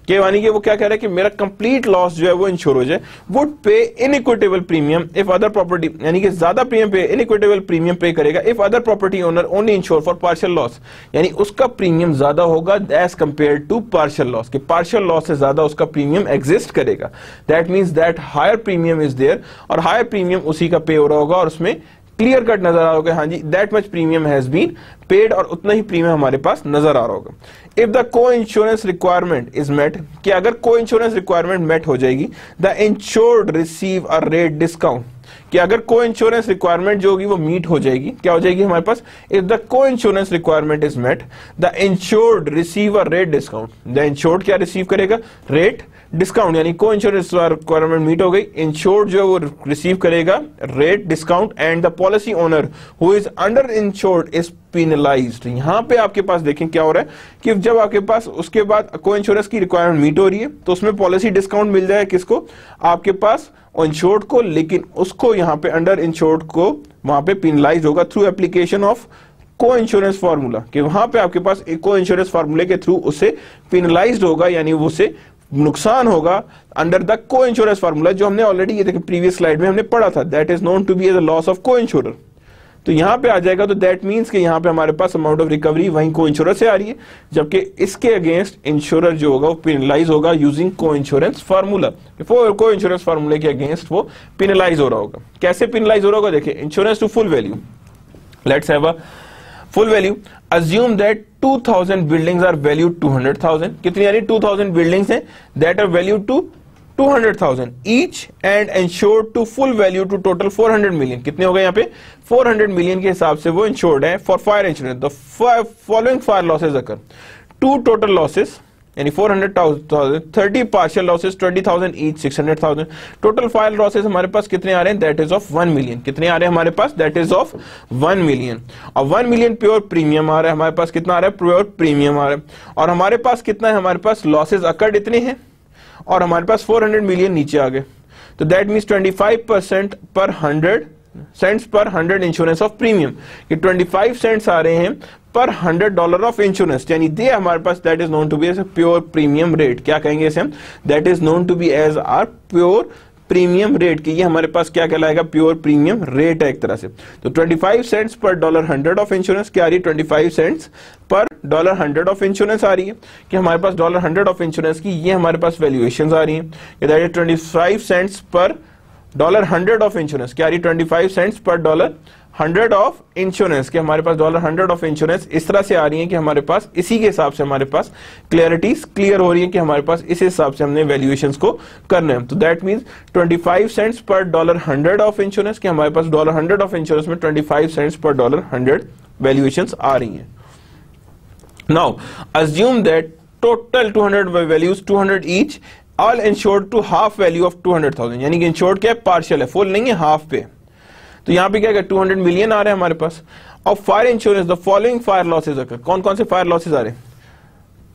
के यानी कि वो क्या कह रहा है कि मेरा कंप्लीट लॉस जो है वो इंश्योर हो जाए, would pay inequitable premium if other property, यानी कि ज्यादा premium pay, inequitable premium pay करेगा if other property owner only insure for partial loss, यानी उसका प्रीमियम ज्यादा होगा as compared to partial loss, कि पार्शियल लॉस से ज्यादा उसका प्रीमियम एग्जिस्ट करेगा, that means that higher premium is there, और हायर प्रीमियम उसी का पे हो रहा होगा और उसमें क्लियर कट नजर आ रहा होगा, हाँ जी that much premium has been paid, और उतना ही प्रीमियम हमारे पास नजर आ रहा होगा। इफ द को इंश्योरेंस रिक्वायरमेंट इज मेट, कि अगर को इंश्योरेंस रिक्वायरमेंट मेट हो जाएगी, the insured receive a rate discount, कि अगर को इंश्योरेंस रिक्वायरमेंट जो होगी वो मीट हो जाएगी, क्या हो जाएगी हमारे पास, इफ द को insurance requirement is met the insured receive a rate discount, the insured क्या रिसीव करेगा, रेट डिस्काउंट, यानी को इंश्योरेंस रिक्वायरमेंट मीट हो गई, इंश्योर्ड जो वो रिसीव करेगा rate discount, and the policy owner who is under insured is penalised. यहां पे आपके पास देखें क्या हो रहा है कि जब आपके पास उसके बाद को इंश्योरेंस की रिक्वायरमेंट मीट हो रही है तो उसमें पॉलिसी डिस्काउंट मिल जाए किसको, आपके पास इंश्योर्ड को, लेकिन उसको यहाँ पे अंडर इंश्योर्ड को वहां पे पेनलाइज होगा थ्रू एप्लीकेशन ऑफ को इंश्योरेंस फार्मूला, कि वहां पे आपके पास एक को इंश्योरेंस फार्मूले के थ्रू उससे पेनलाइज्ड होगा, यानी वो उसे नुकसान होगा अंडर द को इंश्योरेंस फार्मूला, जो हमने ऑलरेडी ये देखिए प्रीवियस स्लाइड में हमने पढ़ा था, that is known to be as a loss of coinsurer. तो यहां पे आ जाएगा, तो दैट मींस कि यहां पे हमारे पास अमाउंट ऑफ रिकवरी वहीं को इंश्योरर से आ रही है, जबकि इसके अगेंस्ट इंश्योरर जो होगा वो पेनलाइज होगा यूजिंग को इंश्योरेंस फार्मूला, को इंश्योरेंस फार्मूले के अगेंस्ट वो पेनलाइज हो रहा होगा। कैसे पेनलाइज हो रहा होगा, देखिए insurance to full value, let's have a full value, assume that 2000 buildings are valued 200,000, कितनी यानी 2000 buildings हैं that are valued to 200,000 each and insured to full value to total 400 million. कितने हो गए यहाँ पे 400 million के हिसाब से वो insured है for fire insurance. The following fire losses occur. 2 total losses यानी 400,000, 30 partial losses 20,000 each 600,000. Total fire losses हमारे पास कितने आ रहे हैं? That is of 1 million. कितने आ रहे हैं हमारे पास? That is of 1 million. और 1 million प्योर प्रीमियम आ रहा है हमारे पास. कितना आ रहा है? प्योर प्रीमियम आ रहा है. और हमारे पास कितना है? हमारे पास लॉसेज अकर्ड इतने हैं और हमारे पास 400 मिलियन नीचे आ गए. तो दैट मीन्स 25% पर 100 cents per 100 insurance of premium. कि 25 सेंट्स आ रहे हैं पर $100 ऑफ इंश्योरेंस, यानी दे हमारे पास that is known to be as pure premium rate. क्या कहेंगे इसे हम? That is known to be as are pure premium rate. कि ये हमारे पास क्या कहलाएगा? प्योर प्रीमियम रेट है एक तरह से. तो 25 सेंट्स पर $100 ऑफ इंश्योरेंस क्या आ रही है? 25 सेंट्स पर $100 ऑफ इंश्योरेंस आ रही है. कि हमारे पास $100 ऑफ इंश्योरेंस की ये हमारे पास वैल्यूएशंस आ रही है. That is 25 cents per $100 of insurance क्या आ रही है? 25 सेंट्स पर $100 ऑफ इंश्योरेंस. कि हमारे पास $100 ऑफ इंश्योरेंस इस तरह से आ रही है कि हमारे पास इसी के हिसाब से हमारे पास क्लियरिटीज क्लियर हो रही है कि हमारे पास इस हिसाब से हमने वैल्यूएशंस को करना है. तो that means 25 cents per $100 of insurance. कि हमारे पास $100 ऑफ इंश्योरेंस में 25 सेंट्स पर $100 वैल्यूएशंस आ रही हैं. Now assume that total 200 values 200 each all insured to half value of 200,000. यानी कि इंश्योर्ड क्या है? पार्शियल है, फुल नहीं है, हाफ पे. तो यहां पे क्या है? 200 मिलियन आ रहे हैं हमारे पास. और fire insurance the following fire losses occur. कौन कौन से फायर लॉसेज आ रहे हैं?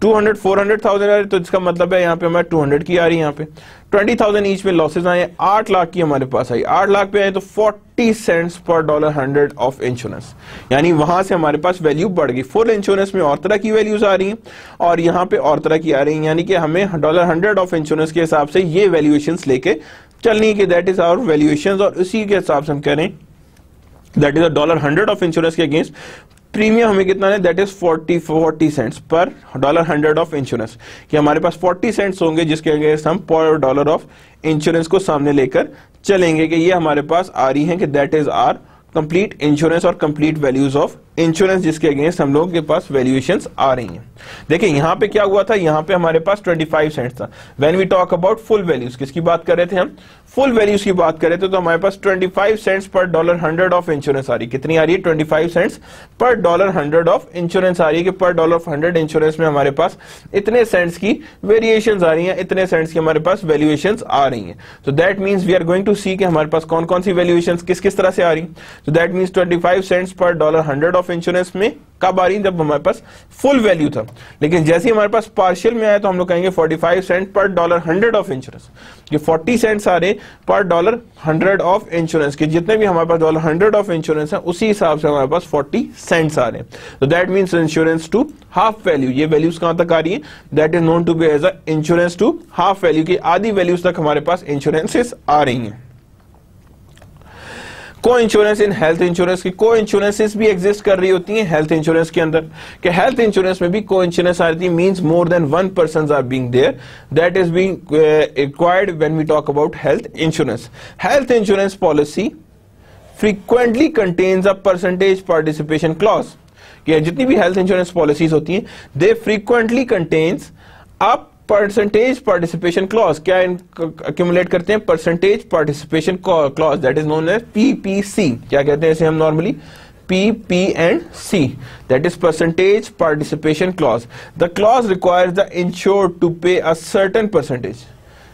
200 400,000 आ रहे. तो इसका मतलब है यहाँ पे हमारे 200 की आ रही है. यहाँ पे 20,000 ईच में लॉसेज आए. 8 लाख की हमारे पास आई. 8 लाख पे आए तो 40 सेंट्स पर $100 ऑफ इंश्योरेंस. यानी वहां से हमारे पास वैल्यू बढ़ गई. फुल इंश्योरेंस में और तरह की वैल्यूज आ रही हैं और यहाँ पे और तरह की आ रही है. यानी कि हमें $100 ऑफ इंश्योरेंस के हिसाब से ये वैल्यूएशंस लेके चलनी है कि दैट इज आवर वैल्यूएशंस. और उसी के हिसाब से हम कह रहे हैं दैट इज $100 ऑफ इंश्योरेंस के अगेंस्ट प्रीमियम हमें कितना है? That is 40 cents per $100 of insurance. कि हमारे पास 40 सेंट्स होंगे जिसके अगेंस्ट हम पर $1 ऑफ इंश्योरेंस को सामने लेकर चलेंगे. कि ये हमारे पास आ रही है कि that is are complete insurance और कंप्लीट वैल्यूज ऑफ इंश्योरेंस जिसके अगेंस्ट हम लोगों के पास वैल्यूएशंस आ रही हैं. देखिए यहां पे क्या हुआ था? यहां पे हमारे पास 25 सेंट्स था. When we talk about full values, किसकी बात कर रहे थे हम? फुल वैल्यूज की बात कर रहे थे. तो हमारे पास 25 सेंट्स पर $100 ऑफ इंश्योरेंस आ रही. कितनी आ रही है? 25 सेंट्स पर $100 ऑफ इंश्योरेंस आ रही है. कि पर $100 इंश्योरेंस में हमारे पास इतने सेंट्स की वेरिएशंस आ रही हैं, इतने सेंट्स की हमारे पास वैल्यूएशंस आ रही हैं. तो that means we are going to see कि हमारे पास कौन कौन सी वैल्यूएशंस किस किस तरह से आ रही. तो that means 25 cents per $100 of insurance में कब आ रही? जब हमारे पास फुल वैल्यू था. लेकिन जैसे ही हमारे पास पार्शियल में आया तो हम लोग कहेंगे 45 सेंट पर $100 ऑफ इंश्योरेंस. ये 40 सेंट्स आ रहे पर $100 ऑफ इंश्योरेंस. के जितने भी हमारे पास $100 ऑफ इंश्योरेंस है उसी हिसाब से हमारे पास 40 सेंट्स आ रहे हैं. तो that means insurance to half value. ये वैल्यूज कहां तक आ रही है? That is known to be as a insurance to half value. की आधी वैल्यूज तक हमारे पास इंश्योरेंसेस आ रही हैं. को इंश्योरेंस इन हेल्थ इंश्योरेंस की को इंश्योरेंसेस भी एग्जिस्ट कर रही होती हैं हेल्थ इंश्योरेंस के अंदर. कि हेल्थ इंश्योरेंस में भी को इंश्योरेंस आ रही है. Means more than one person are being there. That is being required when we talk about health insurance. Health insurance policy frequently contains a percentage participation clause. कि जितनी भी हेल्थ इंश्योरेंस पॉलिसीज होती हैं they frequently contains a percentage participation clause. क्या accumulate करते हैं? Percentage participation clause. That is known as PPC. क्या कहते हैं इसे हम नॉर्मली? PP&C. That is percentage participation clause. The clause requires the insured to pay a certain percentage.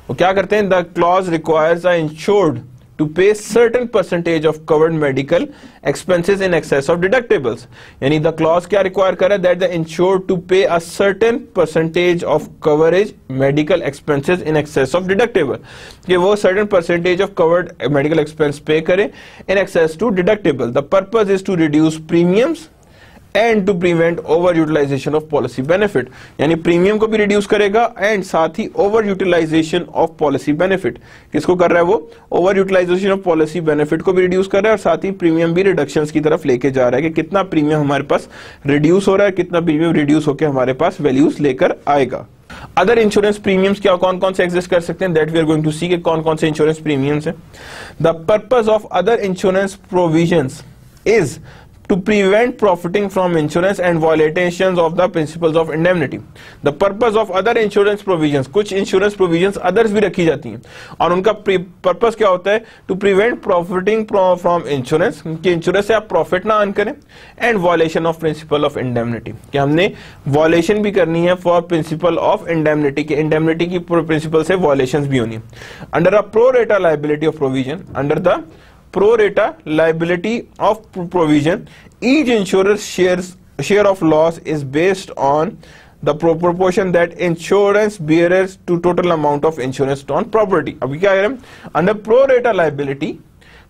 वो क्या करते हैं? The clause requires the insured to pay certain percentage of covered medical expenses in excess of deductibles. यानी the clause क्या require कर रहा है? That the insured to pay a certain percentage of coverage medical expenses in excess of deductible. कि वो certain percentage of covered medical expense pay करे in excess to deductible. The purpose is to reduce premiums and to prevent over utilization of policy benefit. यानी premium को भी reduce करेगा and साथ ही over utilization of policy benefit. किसको कर रहा है वो? Over utilization of policy benefit को भी रिड्यूस कर रहा है और साथ ही प्रीमियम भी रिडक्शंस की तरफ लेके जा रहा है. कि कितना प्रीमियम हमारे पास रिड्यूस हो रहा है, कितना प्रीमियम रिड्यूस होकर हमारे पास वैल्यूज लेकर आएगा. अदर इंश्योरेंस प्रीमियम्स क्या कौन कौन से एग्जिस्ट कर सकते हैं? That we are going to see कि कौन कौन से इंश्योरेंस प्रीमियम्स हैं. The purpose of other insurance provisions is to prevent profiting from insurance and violations of the principles of indemnity. The purpose of other insurance provisions, कुछ insurance provisions others भी रखी जाती हैं और उनका purpose क्या होता है? To prevent profiting from insurance, कि insurance से आप profit ना earn करें, and violation of principle of indemnity, कि हमने violation भी करनी है for principle of indemnity, कि indemnity की principle से violations भी होनी है. Under a pro rata liability of provision, under the pro rata liability of provision, each insurer's share of loss is based on the proportion that insurance bears to total amount of insurance on property. अभी क्या करें? Under pro rata liability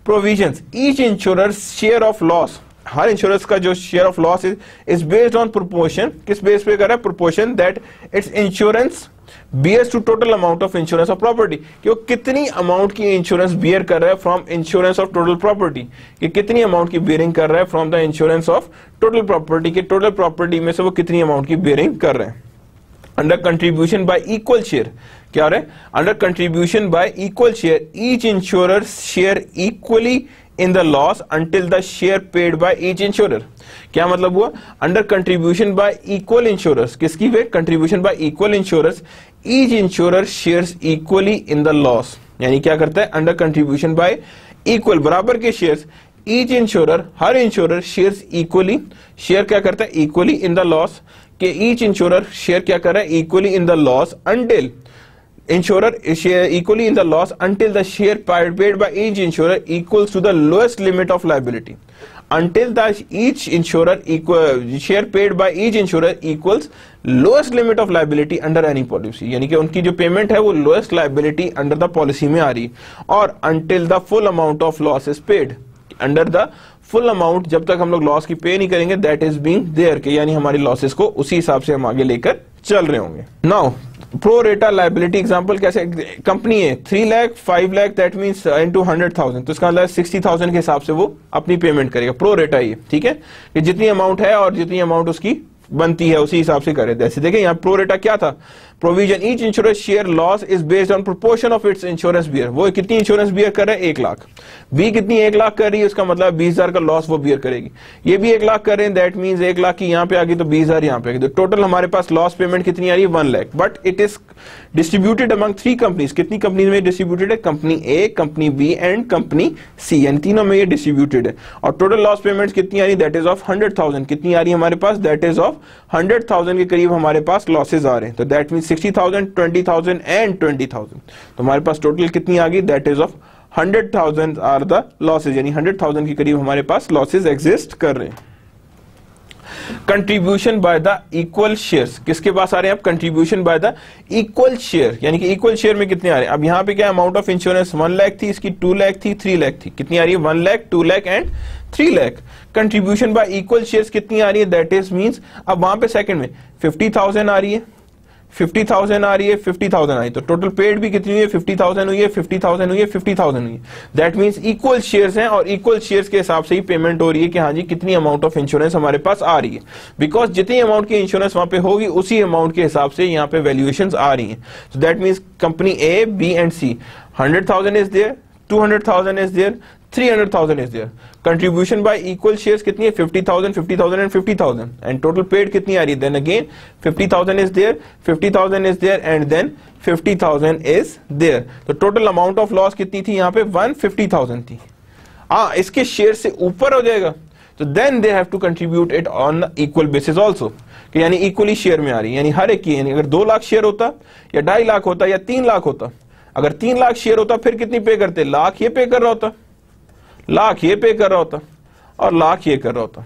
provisions, each insurer's share of loss, हर insurance का जो share of loss is based on proportion, किस base पे कर रहा है? Proportion that its insurance bears to total amount of insurance of property, कि वो कितनी अमाउंट की इंश्योरेंस बियर कर रहा है from insurance of total property, कि कितनी अमाउंट की बियरिंग कर रहा है from the insurance of total property, कि टोटल प्रॉपर्टी में से वो कितनी अमाउंट की बियरिंग कर रहे हैं. Under contribution by equal share, क्या है? Under contribution by equal share, each insurer share equally in the loss until the share paid by each insurer. क्या मतलब हुआ? Under contribution by equal insurers, किसकी वे? Contribution by equal insurers, each insurer shares equally in the loss. यानी क्या करता है? Under contribution by equal, बराबर के shares, each insurer, हर insurer shares equally, share क्या करता है? Equally in the loss, कि each insurer share क्या कर रहा है? Equally in the loss until insurer share equally in the loss until the share paid by each insurer equals to the lowest limit of liability. Until the each insurer share paid by each insurer equals lowest limit of liability under any policy, यानी कि उनकी जो payment है वो lowest liability under the policy में आ रही है. और until the full amount of loss is paid, under the full amount, जब तक हम लोग लॉस की पे नहीं करेंगे, that is being there, के यानी हमारी लॉसेस को उसी हिसाब से हम आगे लेकर चल रहे होंगे. नाउ प्रो रेटा लाइबिलिटी एग्जांपल कैसे? कंपनी है 3 lakh 5 lakh, that means into 100,000, तो इसका मतलब 60,000 के हिसाब से वो अपनी पेमेंट करेगा. प्रो रेटा ये, ठीक है, कि जितनी अमाउंट है और जितनी अमाउंट उसकी बनती है उसी हिसाब से करे. जैसे देखिए यहाँ प्रो रेटा क्या था? Provision, each insurance share loss is based on proportion of its insurance bear. वो कितनी इंश्योरेंस बियर कर रहा है? 1 लाख. बी कितनी? 1 लाख कर रही है, उसका मतलब 20,000 का लॉस वो बियर करेगी. ये भी 1 लाख कर रहे हैं, दैट मींस 1 लाख की यहाँ पे आ गई तो 20,000 यहाँ पे आ गई, तो टोटल हमारे पास लॉस पेमेंट कितनी आ रही है? 1 lakh. But it is distributed among 3 companies. कितनी कंपनीज में डिस्ट्रीब्यूटेड है? Company A, company B and company C, यानी तीनों में ये डिस्ट्रीब्यूटेड है. और टोटल लॉस पेमेंट्स कितनी आ रही? That is of 100,000. कितनी आ रही है हमारे पास? दैट इज ऑफ 100,000 के करीब हमारे पास लॉसेज आ रहे हैं. तो दैट मींस 60,000, 20,000 एंड 20,000. तो हमारे पास टोटल कितनी आ गई? That is of 100,000 are the losses, यानी 100,000 के करीब हमारे पास लॉसेज एग्जिस्ट कर रहे हैं. Contribution by the equal shares, किसके पास आ रहे हैं? अब contribution by the equal share, यानी कि इक्वल शेयर में कितने आ रहे हैं? अब यहाँ पे क्या अमाउंट ऑफ इंश्योरेंस 1 लाख थी, इसकी 2 लाख थी, 3 लाख थी. कितनी आ रही है? 1 lakh, 2 lakh and 3 lakh. Contribution by equal shares कितनी आ रही है? दैट इज मींस अब वहां पे सेकंड में 50,000 आ रही है, 50,000 आ रही है, 50,000 आई, तो टोटल पेड भी कितनी हुई है? 50,000 हुई है, 50,000 हुई है, 50,000 हुई है. दैट मींस इक्वल शेयर्स हैं और इक्वल शेयर्स के हिसाब से ही पेमेंट हो रही है कि हाँ जी कितनी अमाउंट ऑफ इंश्योरेंस हमारे पास आ रही है. बिकॉज जितनी अमाउंट की इंश्योरेंस वहां पे होगी उसी अमाउंट के हिसाब से यहाँ पे वैल्यूएशंस आ रही हैं. So that means company A, B and C, 100,000 is there, 200,000 is there, 300,000 is there. Contribution by equal shares कितनी है? 50,000, 50,000 and 50,000. And total paid कितनी आ रही है? Then again 50,000 is there, 50,000 is there and then 50,000 is there. तो total amount of loss कितनी थी यहाँ पे? 150,000 थी. इसके शेयर से ऊपर हो जाएगा तो then they have to contribute it on equal basis also. कि यानी इक्वली शेयर में आ रही है, यानी हर एक की, यानी अगर 2 लाख शेयर होता या 2.5 लाख होता या 3 लाख होता, अगर 3 लाख शेयर होता फिर कितनी पे करते? लाख ये पे कर रहा होता, लाख ये पे कर रहा होता और लाख ये कर रहा होता.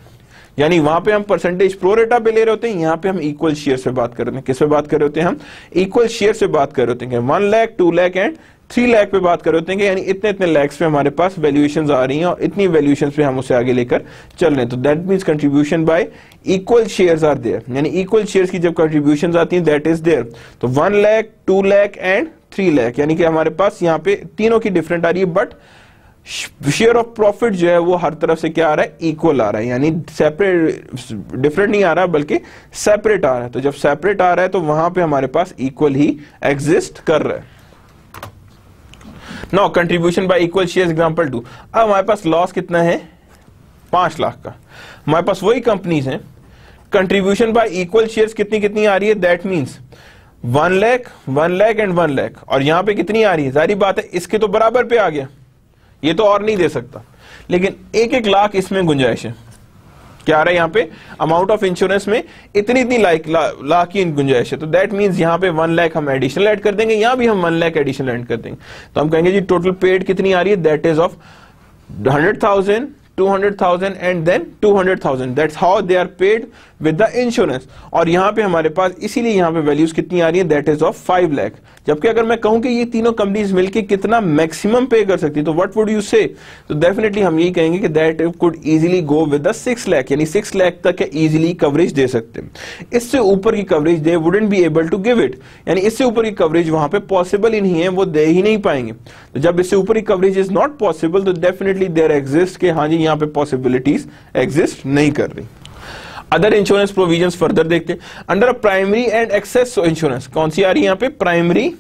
यानी वहां पे हम परसेंटेज प्रोरेटा पे ले रहे होते हैं, यहाँ पे हम इक्वल शेयर से बात कर रहे हैं. किस पे बात कर रहे होते हैं? हम इक्वल शेयर से बात कर रहे होते हैं. 1 लाख, 2 लाख एंड 3 लाख पे बात कर रहे होते हैं, यानी इतने इतने लैक्स पे हमारे पास वैल्यूएशंस आ रही हैं और इतनी वैल्यूएशंस पे हम उसे आगे लेकर चल रहे हैं. तो that means contribution by equal shares are there, यानी इक्वल शेयर्स की जब कंट्रीब्यूशंस आती हैं दैट इज देयर. तो 1 लाख, 2 लाख एंड 3 लाख, यानी कि हमारे पास यहाँ पे तीनों की डिफरेंट आ रही है, बट शेयर ऑफ प्रॉफिट जो है वो हर तरफ से क्या आ रहा है? इक्वल आ रहा है, यानी सेपरेट डिफरेंट नहीं आ रहा बल्कि सेपरेट आ रहा है. तो जब सेपरेट आ रहा है तो वहां पे हमारे पास इक्वल ही एग्जिस्ट कर रहा है. Now contribution by equal shares example 2. अब हमारे पास लॉस कितना है? 5 लाख का. हमारे पास वही कंपनीज हैं, कंट्रीब्यूशन बाय इक्वल शेयर्स कितनी कितनी आ रही है, that means 1 lakh 1 lakh and 1 lakh, और यहां पे कितनी आ रही है, जारी बात है इसके तो बराबर पे आ गया, ये तो और नहीं दे सकता, लेकिन 1-1 लाख इसमें गुंजाइश है। क्या आ रहा है यहाँ पे, अमाउंट ऑफ इंश्योरेंस में इतनी इतनी लाख की गुंजाइश है, तो दैट मींस यहाँ पे 1 लाख हम एडिशनल ऐड कर देंगे, यहां भी हम 1 लाख एडिशनल ऐड कर देंगे, तो हम कहेंगे जी टोटल पेड कितनी आ रही है, that is of 100,000, 200,000 and then 200,000, that's how they are paid with the insurance. और यहां पे हमारे पास इसीलिए यहां पे वैल्यूज कितनी आ रही है, दैट इज ऑफ 5 लाख। जबकि अगर मैं कहूं कि ये तीनों कंपनीज मिलके कितना मैक्सिमम पे कर सकती, तो व्हाट वुड यू से, तो डेफिनेटली हम यही कहेंगे कि that could easily go with the 6 lakh, यानी 6 लाख तक इजीली कवरेज दे सकते हैं। इससे ऊपर की coverage they wouldn't be able to give it, यानी इससे ऊपर की कवरेज वहां पे पॉसिबल ही नहीं है, वो दे ही नहीं पाएंगे। तो जब इससे ऊपर की कवरेज इज नॉट पॉसिबल, तो डेफिनेटली देयर एग्जिस्ट के हाँ जी यहाँ पे पॉसिबिलिटीज एग्जिस्ट नहीं कर रही। अदर इंश्योरेंस प्रोविजंस फर्दर देखते हैं, under primary and excess insurance कौन सी आ रही है यहाँ पे, primary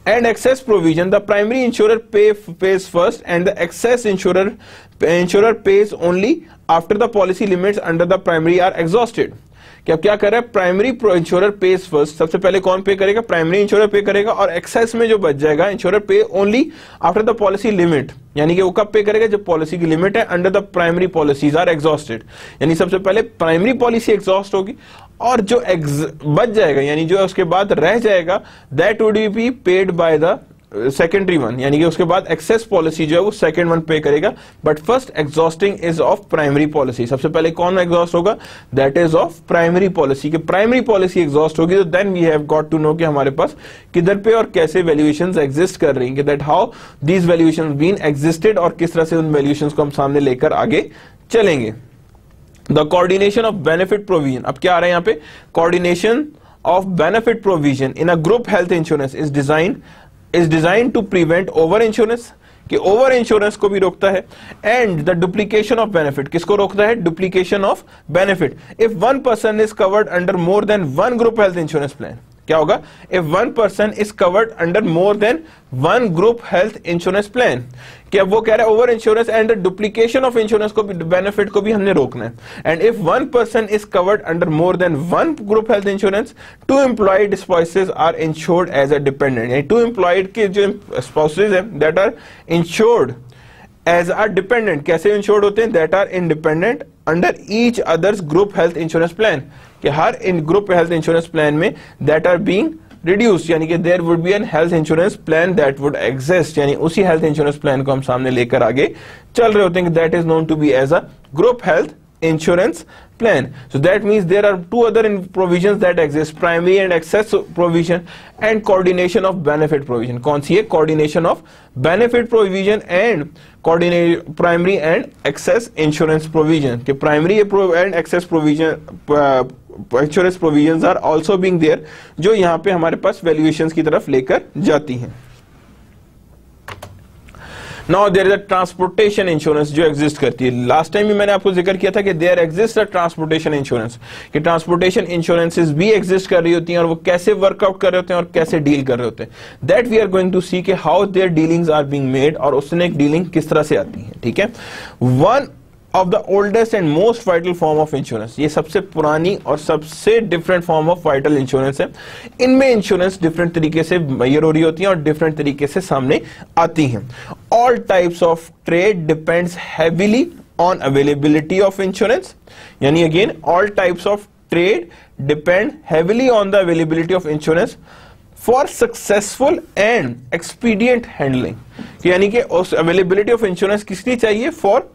and excess provision, the primary insurer pays first and the excess insurer pays only after the policy limits under the primary are exhausted। कि अब क्या कर रहा है, प्राइमरी इंश्योरर पेज फर्स्ट, सबसे पहले कौन पे करेगा, प्राइमरी इंश्योरर पे करेगा, और एक्सेस में जो बच जाएगा इंश्योरर पे only after the policy limit, यानी कि वो कब पे करेगा, जब पॉलिसी की लिमिट है, under the primary policies are exhausted, यानी सबसे पहले प्राइमरी पॉलिसी एग्जॉस्ट होगी और जो बच जाएगा यानी जो उसके बाद रह जाएगा, that would be paid by the secondary one, यानी कि उसके बाद एक्सेस पॉलिसी जो है वो सेकंड वन पे करेगा, but first exhausting is of primary policy. सबसे पहले कौन एग्जॉस्ट होगा, that is of primary policy, कि प्राइमरी पॉलिसी एग्जॉस्ट होगी, तो then we have got to know कि हमारे पास किधर पे और कैसे वैल्यूएशंस एग्जिस्ट कर रही हैं, that how these valuations been existed, और किस तरह से उन वैल्यूएशंस को हम सामने लेकर आगे चलेंगे। The coordination of benefit provision, अब क्या आ रहा है यहाँ पे, coordination of benefit provision in a group health insurance is designed to prevent over insurance, कि ओवर इंश्योरेंस को भी रोकता है, and the duplication of benefit, किसको रोकता है, duplication of benefit. If one person is covered under more than one group health insurance plan, क्या होगा, if one person is covered under more than one group health insurance plan, कि अब वो कह रहा है over insurance and duplication of insurance को भी, बेनिफिट को भी हमने रोकना है। And if one person is covered under more than one group health insurance, two employed spouses are insured as a dependent, यानी टू एम्प्लॉयड के जो स्पाउसेस है that are insured as a dependent, कैसे इंश्योर्ड होते हैं, that are independent under each others group health insurance plan, कि हर इन ग्रुप हेल्थ इंश्योरेंस प्लान में दैट आर बीइंग रिड्यूस, यानी कि there would be an health insurance plan that would exist, यानी उसी हेल्थ इंश्योरेंस प्लान को हम सामने लेकर आगे चल रहे होते हैं, that is known to be as a group health insurance plan. So that means there are two other provisions that exist, primary and excess provision and coordination of benefit provision. कौन सी है, coordination of benefit provision and primary and excess insurance provision, कि primary and excess provision insurance provisions are also being there, जो यहाँ पे हमारे पास valuations की तरफ लेकर जाती हैं। Now there is a transportation insurance जो एग्जिस्ट करती है। लास्ट टाइम भी मैंने आपको जिक्र किया था कि there exist a transportation insurance, कि ट्रांसपोर्टेशन इंश्योरेंसेस भी एग्जिस्ट कर रही होती हैं और वो कैसे वर्कआउट कर रहे होते हैं और कैसे डील कर रहे होते हैं, that we are going to see कि how their dealings are being made, और उसने एक डीलिंग किस तरह से आती है। ठीक है, one of the oldest and most vital form of insurance, ये सबसे पुरानी और सबसे different form of vital insurance है। इनमें इंश्योरेंस डिफरेंट तरीके से मेजर हो रही होती हैं और डिफरेंट तरीके से सामने आती हैं। All types of trade depends heavily on availability of insurance, यानी again all types of trade depend heavily on the availability of insurance for successful and expedient handling, यानी कि उस अवेलेबिलिटी ऑफ इंश्योरेंस किस लिए चाहिए, for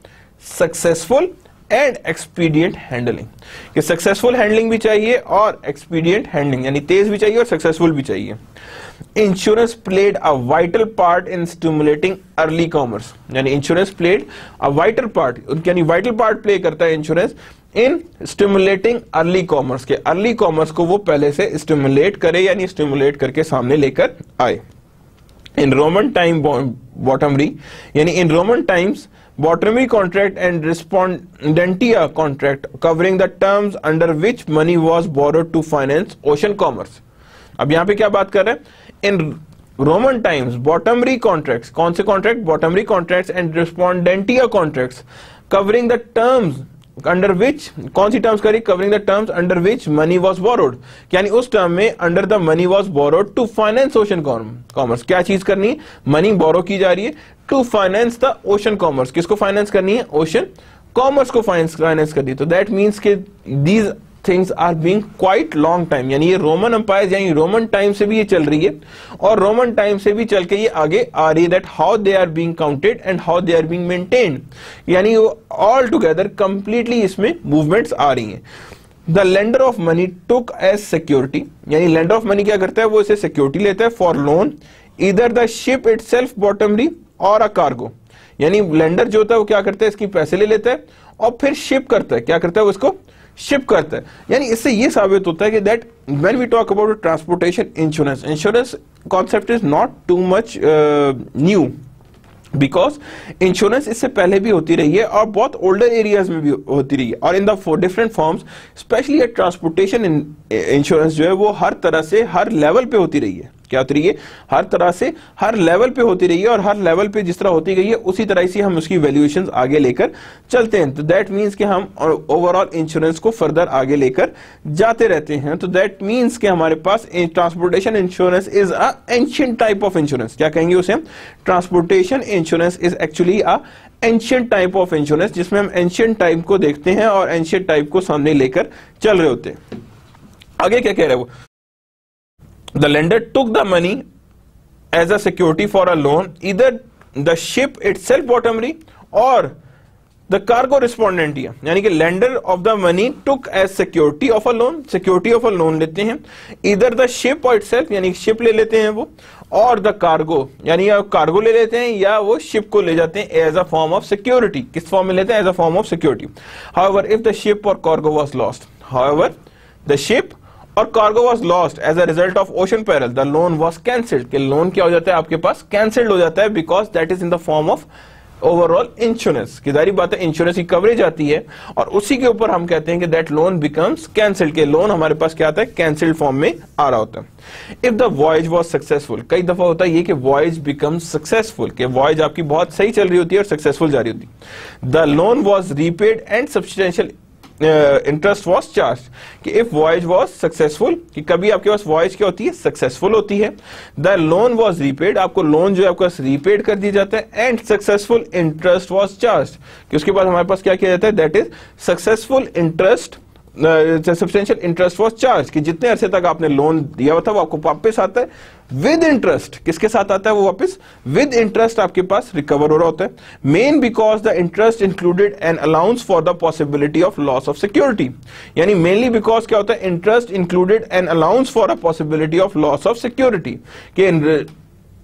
successful and expedient handling, कि successful handling भी चाहिए और एक्सपीडिएंट हैंडलिंग, यानी तेज भी चाहिए और सक्सेसफुल भी चाहिए। Insurance played a vital part in stimulating early commerce, यानी insurance played a vital part, यानी वाइटल पार्ट प्ले करता है insurance in stimulating early commerce, के अर्ली कॉमर्स को वो पहले से स्टिमुलेट करे, यानी स्टिमुलेट करके सामने लेकर आए। इन रोमन टाइम बॉटमरी, यानी इन Roman times bottomry contract and respondentia contract covering the terms under which money was borrowed to finance ocean commerce। अब यहां पे क्या बात कर रहे हैं, in Roman times bottomry contracts, कौन से contract, bottomry contracts and respondentia contracts covering the terms under which, कौन सी टर्म्स करी, covering the terms under which money was borrowed, यानी उस टर्म में under the money was borrowed to finance ocean commerce, क्या चीज करनी है, मनी बोरो की जा रही है to finance the ocean commerce, किसको फाइनेंस करनी है, ओशन कॉमर्स को फाइनेंस करनी है। तो दैट मीन्स के these things are being quite long time, यानी ये रोमन एम्पायर यानी रोमन टाइम से भी ये चल रही है और रोमन टाइम से भी चल के ये आगे आ रही है, that how they are being counted and how they are being maintained, यानी ऑल टुगेदर कंप्लीटली इसमें मूवमेंट्स आ रही हैं। The lender of money took as security, यानी लेंडर ऑफ मनी क्या करता है, वो इसे सिक्योरिटी लेता है for loan either the ship itself bottomry और अ कार्गो, यानी लेंडर जो होता है वो क्या करता है, इसकी पैसे ले लेता है और फिर शिप करता है, क्या करता है, वो इसको शिप करता है। यानी इससे ये साबित होता है कि that when we talk about transportation insurance, insurance concept is not too much new, because insurance इससे पहले भी होती रही है और बहुत ओल्डर एरियाज में भी होती रही है, और in the different forms, specially transportation insurance जो है वो हर तरह से हर लेवल पे होती रही है, क्या होती रही है, हर तरह से हर लेवल पे होती रही है, और हर लेवल पे जिस तरह होती गई है उसी तरह से हम उसकी वैल्यूएशंस आगे लेकर चलते हैं। तो दैट मींस कि हम ओवरऑल इंश्योरेंस को फर्दर आगे लेकर जाते रहते हैं। तो दैट मींस कि हमारे पास transportation insurance is a ancient type of insurance, क्या कहेंगे उसे हम, transportation insurance is actually a ancient type of insurance, जिसमें हम एंशिएंट टाइप को देखते हैं और एंशिएंट टाइप को सामने लेकर चल रहे होते हैं। आगे क्या कह रहे हैं वो, the lender took the money as a security for a loan, either the ship itself bottomly or the cargo respondent, यानी कि lender of the money took as security of a loan, security of a loan लेते हैं, either the ship or itself, यानी ship ले लेते हैं वो, और the cargo, यानी या cargo ले लेते हैं या वो ship को ले जाते हैं as a form of security, किस form में लेते हैं, as a form of security. However, if the ship or cargo was lost, however the ship और cargo was lost as a result of ocean peril, the loan was cancelled, कि loan क्या हो जाता है आपके पास, कैंसिल्ड हो जाता है, because that is in the form of overall insurance, की जारी बात है इंश्योरेंस की कवरेज आती है और उसी के ऊपर हम कहते हैं कि दैट लोन बिकम्स कैंसिल्ड, के लोन हमारे पास क्या आता है, कैंसिल्ड फॉर्म में आ रहा होता है। If the voyage was successful, कई दफा होता है ये कि वॉयज बिकम्स सक्सेसफुल, कि वॉयज आपकी बहुत सही चल रही होती है और सक्सेसफुल जा रही होती है। The loan was repaid and substantial interest was charge, कि इफ वॉयज वॉज सक्सेसफुल, कि कभी आपके पास वॉयज क्या होती है, सक्सेसफुल होती है, द लोन वॉज रीपेड, आपको लोन जो है आपके पास रीपेड कर दिया जाता है, and successful interest was charge, कि उसके बाद हमारे पास क्या किया जाता है, that is successful interest, substantial interest was charge, कि जितने अरसे तक आपने लोन दिया हुआ था वो आपको वापस आता है विद इंटरेस्ट, किसके साथ आता है वो वापस, विद इंटरेस्ट आपके पास रिकवर हो रहा होता है। Main because the interest included an allowance for the possibility of loss of security, यानी मेनली बिकॉज क्या होता है, interest included an allowance for a possibility of loss of security, कि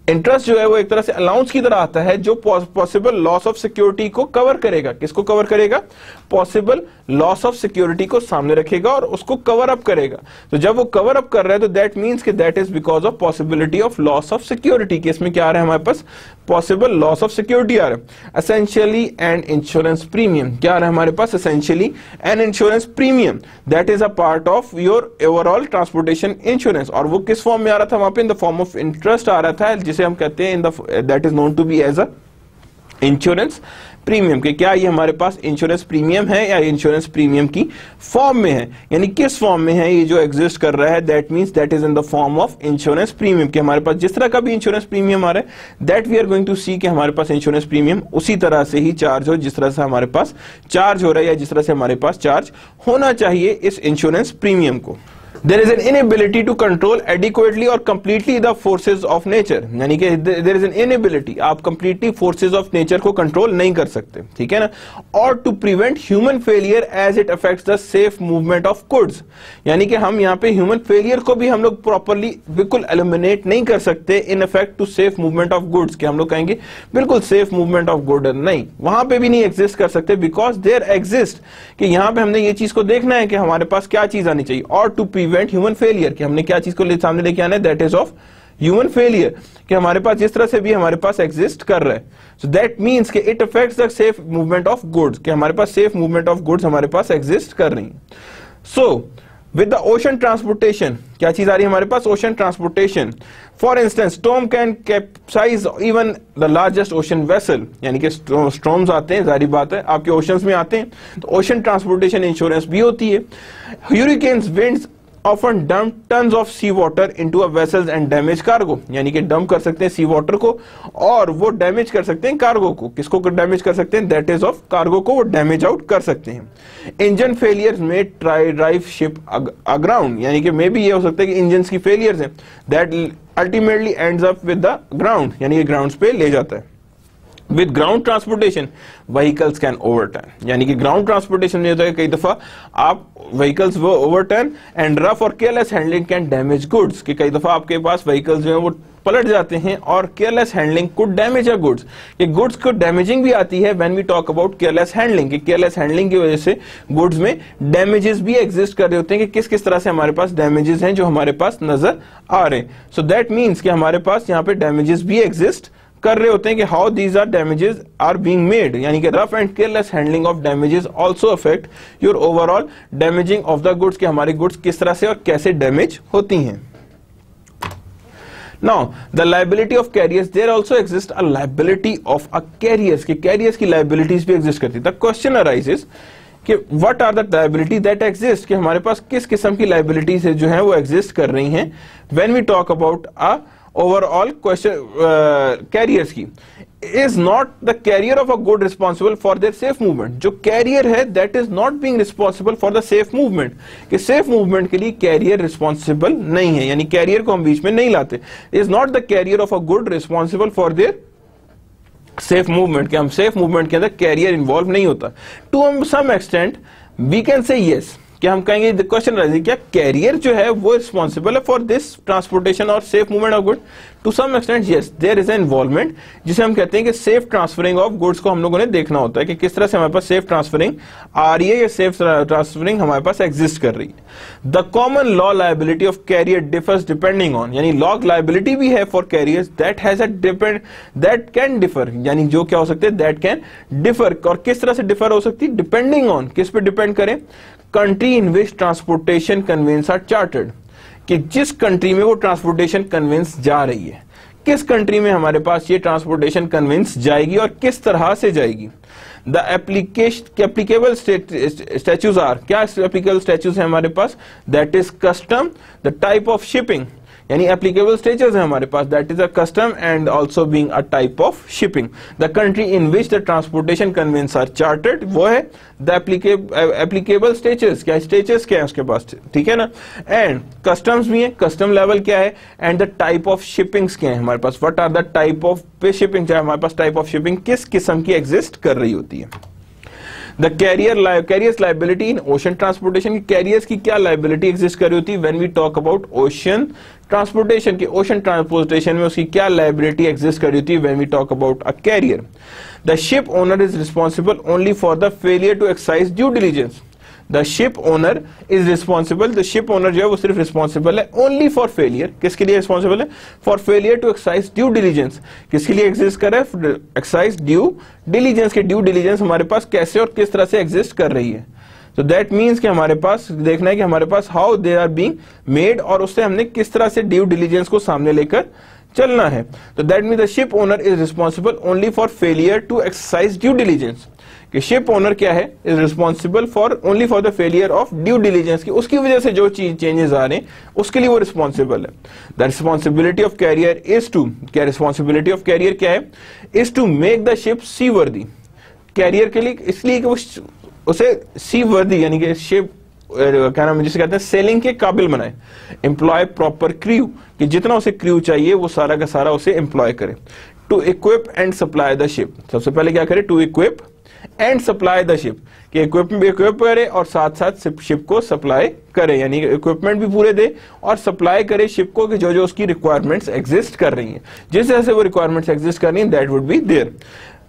इंटरेस्ट जो है वो एक तरह से अलाउंस की तरह आता है जो पॉसिबल लॉस ऑफ सिक्योरिटी को कवर करेगा, किसको कवर करेगा, पॉसिबल लॉस ऑफ सिक्योरिटी को सामने रखेगा और उसको कवर अप करेगा। तो जब वो कवर अप कर रहा है तो दैट मींस कि that is because of possibility of loss of security, कि इसमें क्या आ रहा है हमारे पास, पॉसिबल लॉस ऑफ सिक्योरिटी आ रहा है। एसेंशियली एंड इंश्योरेंस प्रीमियम, क्या आ रहा है हमारे पास, essentially and insurance premium, that is a part of your overall transportation insurance, और वो किस फॉर्म में आ रहा था, वहां पे in the form of interest आ रहा था, जिसे हम कहते हैं in the that is known to be as a insurance premium, के क्या ये हमारे पास इंश्योरेंस प्रीमियम है या इंश्योरेंस प्रीमियम की फॉर्म में है, यानी किस फॉर्म में है ये जो एग्जिस्ट कर रहा है, that means that is in the form of insurance premium, कि हमारे पास जिस तरह का भी इंश्योरेंस प्रीमियम आ रहा है that we are going to see कि हमारे पास इंश्योरेंस प्रीमियम उसी तरह से ही चार्ज हो जिस तरह से हमारे पास चार्ज हो रहा है या जिस तरह से हमारे पास चार्ज होना चाहिए इस इंश्योरेंस प्रीमियम को। There is an inability to control adequately or completely the forces of nature, यानी कि there is an inability, आप completely forces of nature को control नहीं कर सकते, ठीक है ना, और to prevent human failure as it affects the safe movement of goods, यानी कि हम यहाँ पे human failure को भी हम लोग properly बिल्कुल eliminate नहीं कर सकते in effect to safe movement of goods, कि हम लोग कहेंगे बिल्कुल safe movement of goods नहीं, वहां पे भी नहीं exist कर सकते because there exist, कि यहाँ पे हमने ये चीज को देखना है कि हमारे पास क्या चीज आनी चाहिए, और to prevent ह्यूमन फेलियर, कि हमने क्या चीज को सामने लेके आना है, that is of human failure, कि हमारे पास जिस तरह से भी हमारे पास एग्जिस्ट कर रहा है, सो दैट मींस कि it affects the safe movement of goods, कि हमारे पास सेफ मूवमेंट ऑफ गुड्स हमारे पास एग्जिस्ट कर रही है। So with the ocean transportation, क्या चीज आ रही है हमारे पास, ocean transportation. For instance storm can capsize even the largest ocean vessel, यानी कि स्टॉर्म्स आते हैं, जारी बात है आपके ओशंस में आते हैं, तो ओशन ट्रांसपोर्टेशन इंश्योरेंस भी होती है। ह्यूरिकेन्स winds often dump tons of sea water into a vessels and damage cargo, यानी कि डंप कर सकते हैं सी वाटर को और वो डैमेज कर सकते हैं कार्गो को। किसको डैमेज कर सकते हैं, दैट इज ऑफ कार्गो को वो डैमेज आउट कर सकते हैं। इंजन फेलियर्स में ड्राइव शिप अग्राउंड, यानी कि मे भी ये हो सकता है कि इंजन की फेलियर्स हैं, that ultimately ends up with the ground, यानी कि ग्राउंड पे ले जाता है। With ground transportation vehicles can overturn, यानी कि ग्राउंड ट्रांसपोर्टेशन में होता है कई दफा आप व्हीकल्स वो ओवरटर्न, एंड रफ और careless handling can damage goods, कि कई दफा आपके पास व्हीकल्स जो है वो पलट जाते हैं और careless handling could damage a goods, कि गुड्स को डैमेजिंग भी आती है when we talk about careless handling, कि केयरलेस हैंडलिंग की वजह से गुड्स में डैमेजेस भी एग्जिस्ट कर रहे होते हैं, कि किस किस तरह से हमारे पास डैमेजेस हैं जो हमारे पास नजर आ रहे हैं। सो दैट मीन्स कि हमारे पास यहाँ पे डैमेजेस भी एग्जिस्ट कर रहे होते हैं, कि how these are damages are being made, यानी कि rough and careless handling of damages also affect your overall damaging of the goods, कि हमारी गुड्स किस तरह से और कैसे डैमेज होती हैं। Now the liability of carriers, there also exist a liability of a carriers, कि कैरियर्स की लायबिलिटीज भी एग्जिस्ट करती है। द क्वेश्चन अराइजेस कि what are the liability that exist, कि हमारे पास किस किस्म की लायबिलिटीज जो है वो एग्जिस्ट कर रही हैं when we talk about a overall question carriers की। Is not the carrier of a good responsible for their safe movement, जो कैरियर है that is not being responsible for the safe movement, कि safe movement के लिए career responsible नहीं है, यानी career को हम बीच में नहीं लाते। Is not the carrier of a good responsible for their safe movement, कि हम सेफ मूवमेंट के अंदर कैरियर इन्वॉल्व नहीं होता। To some extent we can say yes, क्या हम कहेंगे द क्वेश्चन राइज, क्या कैरियर जो है वो रिस्पॉन्सिबल है फॉर दिस ट्रांसपोर्टेशन और safe movement of good. To some extent yes, there is an involvement, जिसे हम कहते हैं कि सेफ ट्रांसफरिंग ऑफ गुड्स को हम लोगों ने देखना होता है कि किस तरह से हमारे पास सेफ ट्रांसफरिंग आ रही है या सेफ ट्रांसफरिंग हमारे पास एग्जिस्ट कर रही है। The common law liability of carrier differs depending on, यानी लॉ लायबिलिटी भी है for carriers that has a depend that can differ, यानी जो क्या हो सकते हैं दैट कैन डिफर, और किस तरह से डिफर हो सकती है, डिपेंडिंग ऑन, किस पे डिपेंड करें, country in which transportation conveyance are chartered, कि जिस कंट्री में वो ट्रांसपोर्टेशन कन्वेंस जा रही है, किस कंट्री में हमारे पास ये ट्रांसपोर्टेशन कन्वेंस जाएगी और किस तरह से जाएगी। द एप्लीकेबल स्टैच्यूज आर, क्या एप्लीकेबल स्टैच्यूज है हमारे पास, that is custom, the type of shipping, यानी एप्लीकेबल स्टेचर्स है हमारे पास, that is a custom and also being a type of shipping. The country in which the transportation conveyance are chartered, वो है the applicable स्टेचर्स, क्या स्टेचर्स क्या है उसके पास, ठीक है ना, एंड कस्टम्स भी है, कस्टम लेवल क्या है, and the type of shippings क्या है हमारे पास, what are the type of shipping, चाहे हमारे पास टाइप ऑफ शिपिंग किस किस्म की एग्जिस्ट कर रही होती है। The carrier's liability in ocean transportation, carriers की क्या लायबिलिटी एग्जिस्ट कर रही होती है when we talk about ocean transportation, की ओशन ट्रांसपोर्टेशन में उसकी क्या लायबिलिटी एग्जिस्ट कर रही होती है when we talk about a carrier. The ship owner is responsible only for the failure to exercise due diligence, the ship owner is responsible, the ship owner जो है वो सिर्फ रिस्पॉन्सिबल है ओनली फॉर फेलियर, किसके लिए responsible है, for failure to exercise due diligence, किसके लिए एग्जिस्ट कर रहा है, एक्सरसाइज ड्यू डिलिजेंस, के ड्यू डिलिजेंस हमारे पास कैसे और किस तरह से एग्जिस्ट कर रही है। तो दैट मीन्स कि हमारे पास देखना है कि हमारे पास how they are being made, और उससे हमने किस तरह से ड्यू डिलिजेंस को सामने लेकर चलना है। तो that means the ship owner is responsible only for failure to exercise due diligence, कि शिप ओनर क्या है, is responsible for only for the failure of due diligence, की उसकी वजह से जो चीज चेंजेस आ रहे हैं उसके लिए वो रिस्पॉन्सिबल है। The responsibility of carrier is to, क्या रिस्पॉन्सिबिलिटी ऑफ कैरियर क्या है, is to make the ship seaworthy, carrier के लिए इसलिए कि वो उसे सी वर्दी, यानी कि शिप क्या नाम जिसे कहते हैं सेलिंग के काबिल बनाए, एम्प्लॉय प्रॉपर क्रू, कि जितना उसे क्रू चाहिए वो सारा का सारा उसे एम्प्लॉय करे। To equip and supply the ship, सबसे पहले क्या करे, to equip and supply the ship, कि इक्विप करे और साथ साथ शिप को सप्लाई करे, यानी इक्विपमेंट भी पूरे दे और सप्लाई करे शिप को, कि जो जो उसकी रिक्वायरमेंट्स एग्जिस्ट कर रही हैं, जिस तरह से वो रिक्वायरमेंट्स एग्जिस्ट कर रही हैं that would be there.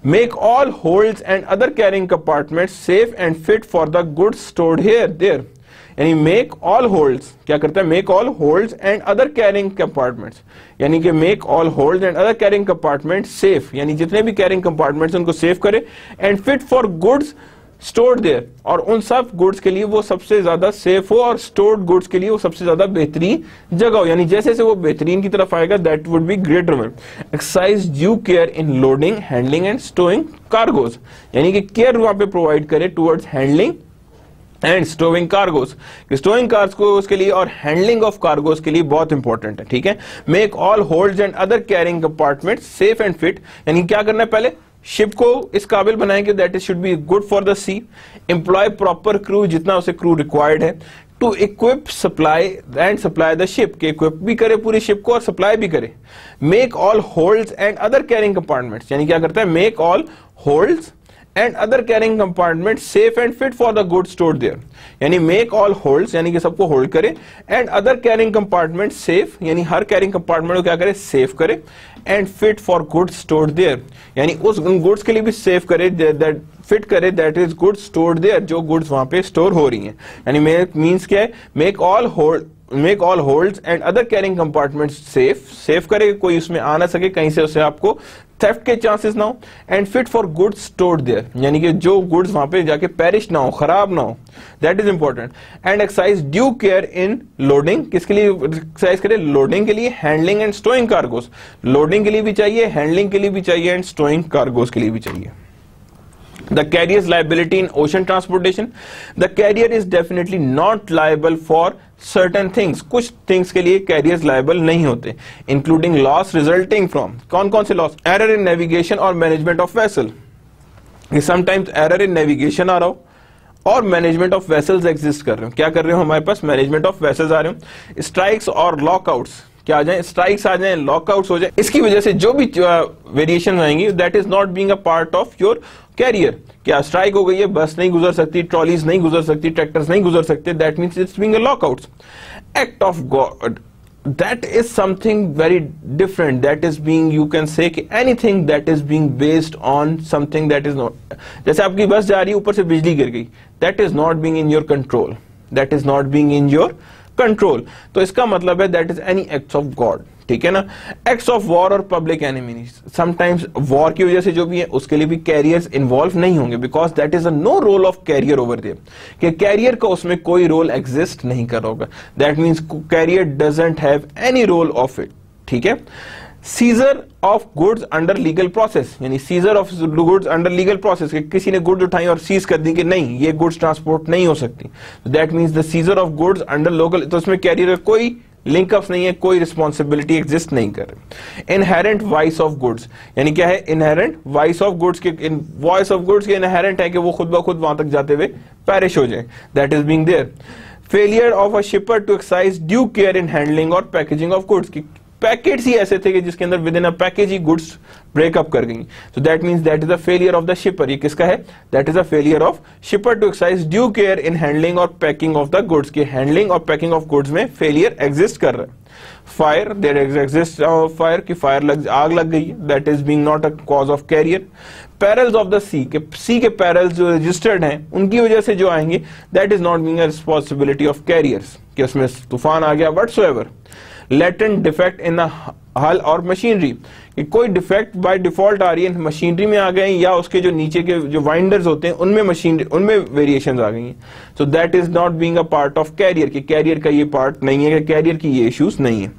Make all holds and other carrying compartments safe and fit for the goods stored there, यानी make all holds, क्या करता है, make all holds and other carrying compartments, यानी कि make all holds and other carrying compartments safe, यानी जितने भी carrying compartments उनको सेफ करे, and fit for goods stored there, और उन सब गुड्स के लिए वो सबसे ज्यादा सेफ हो और स्टोर्ड गुड्स के लिए वो सबसे ज्यादा बेहतरीन जगह हो, यानी जैसे जैसे वो बेहतरीन की तरफ आएगा that would be greater one. Exercise due care in loading, handling and stowing cargos, यानी कि केयर वहां पे प्रोवाइड करे towards handling and stowing cargos, stowing cargos के लिए और हैंडलिंग ऑफ कार्गोज के लिए बहुत इंपॉर्टेंट है, ठीक है। Make all holds and other carrying compartment safe and fit, यानी क्या करना है, पहले शिप को इस काबिल बनाएंगे that is should be good for the sea, employ proper crew, जितना उसे क्रू रिक्वायर्ड है, to equip supply and supply the ship, के इक्विप भी करे पूरी शिप को और सप्लाई भी करे। Make all holds and other carrying compartments, यानी क्या करता है, make all holds and other carrying compartment safe and fit for the goods stored there, यानी मेक ऑल होल्ड्स यानी कि सबको होल्ड करे, and other carrying compartment safe, यानी हर कैरिंग कंपार्टमेंट को क्या करे, सेफ करे, and fit for goods stored there, यानी उस गुड्स के लिए भी सेफ करे, दैट फिट करे, that is goods stored there, जो गुड्स वहां पे स्टोर हो रही हैं। यानी मींस क्या है, make all holds and other carrying compartments safe करे, कोई उसमें आ ना सके कहीं से उसे आपको थेफ्ट के चांसेस ना हो, and fit for goods stored there, यानी कि जो गुड्स वहां पे जाके पेरिश ना हो, खराब ना हो, that is important. And exercise due care in loading, किसके लिए एक्सरसाइज करे, लोडिंग के लिए, हैंडलिंग एंड स्टोइंग कार्गोस, लोडिंग के लिए भी चाहिए, हैंडलिंग के लिए भी चाहिए, एंड स्टोइंग कार्गोस के लिए भी चाहिए। The carrier's liability in ocean transportation. The carrier is definitely not liable for certain things. कुछ things के लिए carriers liable नहीं होते, including loss resulting from, कौन कौन से loss? Error in navigation or management of vessel. Sometimes error in navigation आ रहा हो और मैनेजमेंट ऑफ वेसल्स एग्जिस्ट कर रहे हो, क्या कर रहे हो, हमारे पास मैनेजमेंट ऑफ वेसल्स आ रहे हो, स्ट्राइक्स और लॉकआउट्स क्या आ जाए, स्ट्राइक्स आ जाए, लॉकआउट्स हो जाए, इसकी वजह से जो भी वेरिएशन आएंगी that is not being a part of your carrier. क्या स्ट्राइक हो गई है, बस नहीं गुजर सकती, ट्रॉलीज नहीं गुजर सकती, ट्रैक्टर्स नहीं गुजर सकते, that means it's being a lockouts. Act of God, that is something very different, that is being, you can say anything that is being based on something that is not, जैसे आपकी बस जा रही है ऊपर से बिजली गिर गई, that is not being in your control, that is not being in your control, तो इसका मतलब है that is any acts of God, ठीक है ना। एक्ट्स ऑफ वॉर और पब्लिक एनिमी, समटाइम्स वॉर की वजह से जो भी है उसके लिए भी कैरियर्स इन्वॉल्व नहीं होंगे, because that is a no role of carrier over there, कि कैरियर का उसमें कोई रोल एग्जिस्ट नहीं कर रहा होगा, that means carrier doesn't have any role of it, ठीक है। Seizure of goods under legal process, यानी seizure of goods under legal process, किसी ने गुड्स उठाई और सीज कर दी कि नहीं ये गुड्स ट्रांसपोर्ट नहीं हो सकती, that means the seizure of goods under local, तो उसमें कैरियर कोई लिंकअप्स नहीं है, कोई रिस्पॉन्सिबिलिटी एग्जिस्ट नहीं कर रही। इनहेरेंट वाइस ऑफ गुड्स, यानी क्या है, इनहेरेंट वाइस ऑफ गुड्स के, वॉइस ऑफ गुड्स के इनहेरेंट है कि वो खुद ब खुद वहां तक जाते हुए पेरिश हो जाए, that is being there. Failure of a shipper to exercise due care in handling और पैकेजिंग ऑफ गुड्स, की पैकेट्स ही ऐसे थे कि जिसके अंदर विद इन अ पैकेज ही गुड्स ब्रेकअप कर गई, so that means that is a failure of the shipper. ये किसका है, that is a failure of shipper to exercise due care in handling और पैकिंग ऑफ द गुड्स, की handling और packing of goods में failure exist कर रहा है। फायर, देयर एग्जिस्ट फायर, की फायर आग लग गई, that is being not a cause of carrier. Perils of the sea के पैरल्स जो रजिस्टर्ड हैं उनकी वजह से जो आएंगे, that is not being a responsibility of carriers, कि उसमें तूफान आ गया व्हाटसोएवर। लेटेंट डिफेक्ट इन हल और मशीनरी, कि कोई डिफेक्ट बाय डिफॉल्ट आ रही है, मशीनरी में आ गए या उसके जो नीचे के जो वाइंडर्स होते हैं उनमें मशीनरी, उनमें वेरिएशंस आ गई हैं, so that is not being a part of carrier, कि कैरियर का ये पार्ट नहीं है, कि कैरियर की ये इश्यूज नहीं है।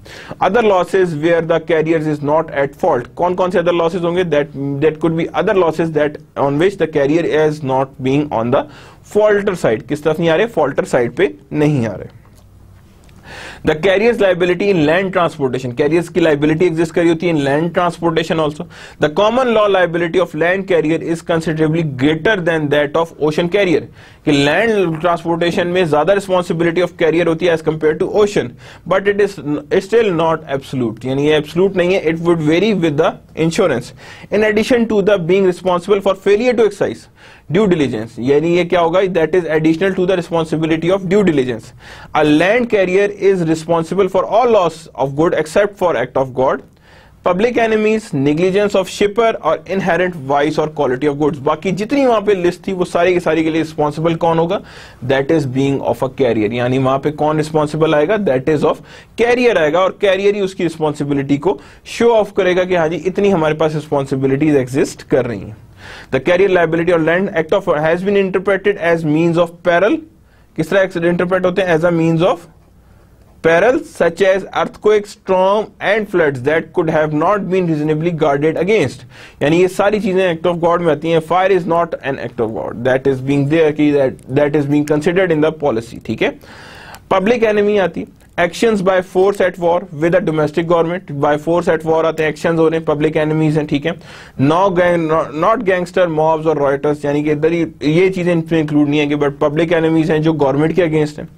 Other losses where the carrier is not at fault, कौन कौन से अदर लॉसेज होंगे, that could be other losses that on which the carrier is not being on the faulter side, किस तरफ नहीं आ रहे, फॉल्टर साइड पे नहीं आ रहे। The carrier's liability in land transportation, carriers की liability exist करी होती है in land transportation also. The common law liability of land carrier is considerably greater than that of ocean carrier, कि land transportation में ज्यादा responsibility of carrier होती है as compared to ocean, but it is still not absolute, यानी ये absolute नहीं है, it would vary with the insurance. In addition to the being responsible for failure to exercise due diligence, यानी ये क्या होगा, that is additional to the responsibility of due diligence. A land carrier is responsible for all loss of good except for act of God, public enemies, negligence of shipper और inherent vice और quality of goods. बाकी जितनी वहां पे list थी वो सारी की सारी के लिए रिस्पॉन्सिबल कौन होगा, that is being of a carrier, यानी वहां पे कौन रिस्पॉन्सिबल आएगा, दैट इज ऑफ कैरियर आएगा, और कैरियर ही उसकी रिस्पॉन्सिबिलिटी को शो ऑफ करेगा कि हाँ जी इतनी हमारे पास रिस्पॉन्सिबिलिटीज एग्जिस्ट कर रही हैं। द कैरियर लायबिलिटी और land act of has been interpreted as means of peril, किस तरह इंटरप्रेट होते हैं? As a means of perils such as earthquake, storm and floods that could have not been reasonably guarded against. यानी ये सारी चीजें act of God में आती हैं. Fire is not an act of god, that is being there कि that is being considered in the policy. ठीक है. पब्लिक एनिमी आती, actions by force at war with a domestic government. By force at war आते हैं, actions हो रहे हैं, public enemies हैं. ठीक है. नॉट गैंगस्टर, मॉब्स और रॉयटर्स, यानी कि इधर ये चीजें इनमें इंक्लूड नहीं है कि बट पब्लिक एनिमीज हैं जो गवर्नमेंट के अगेंस्ट हैं.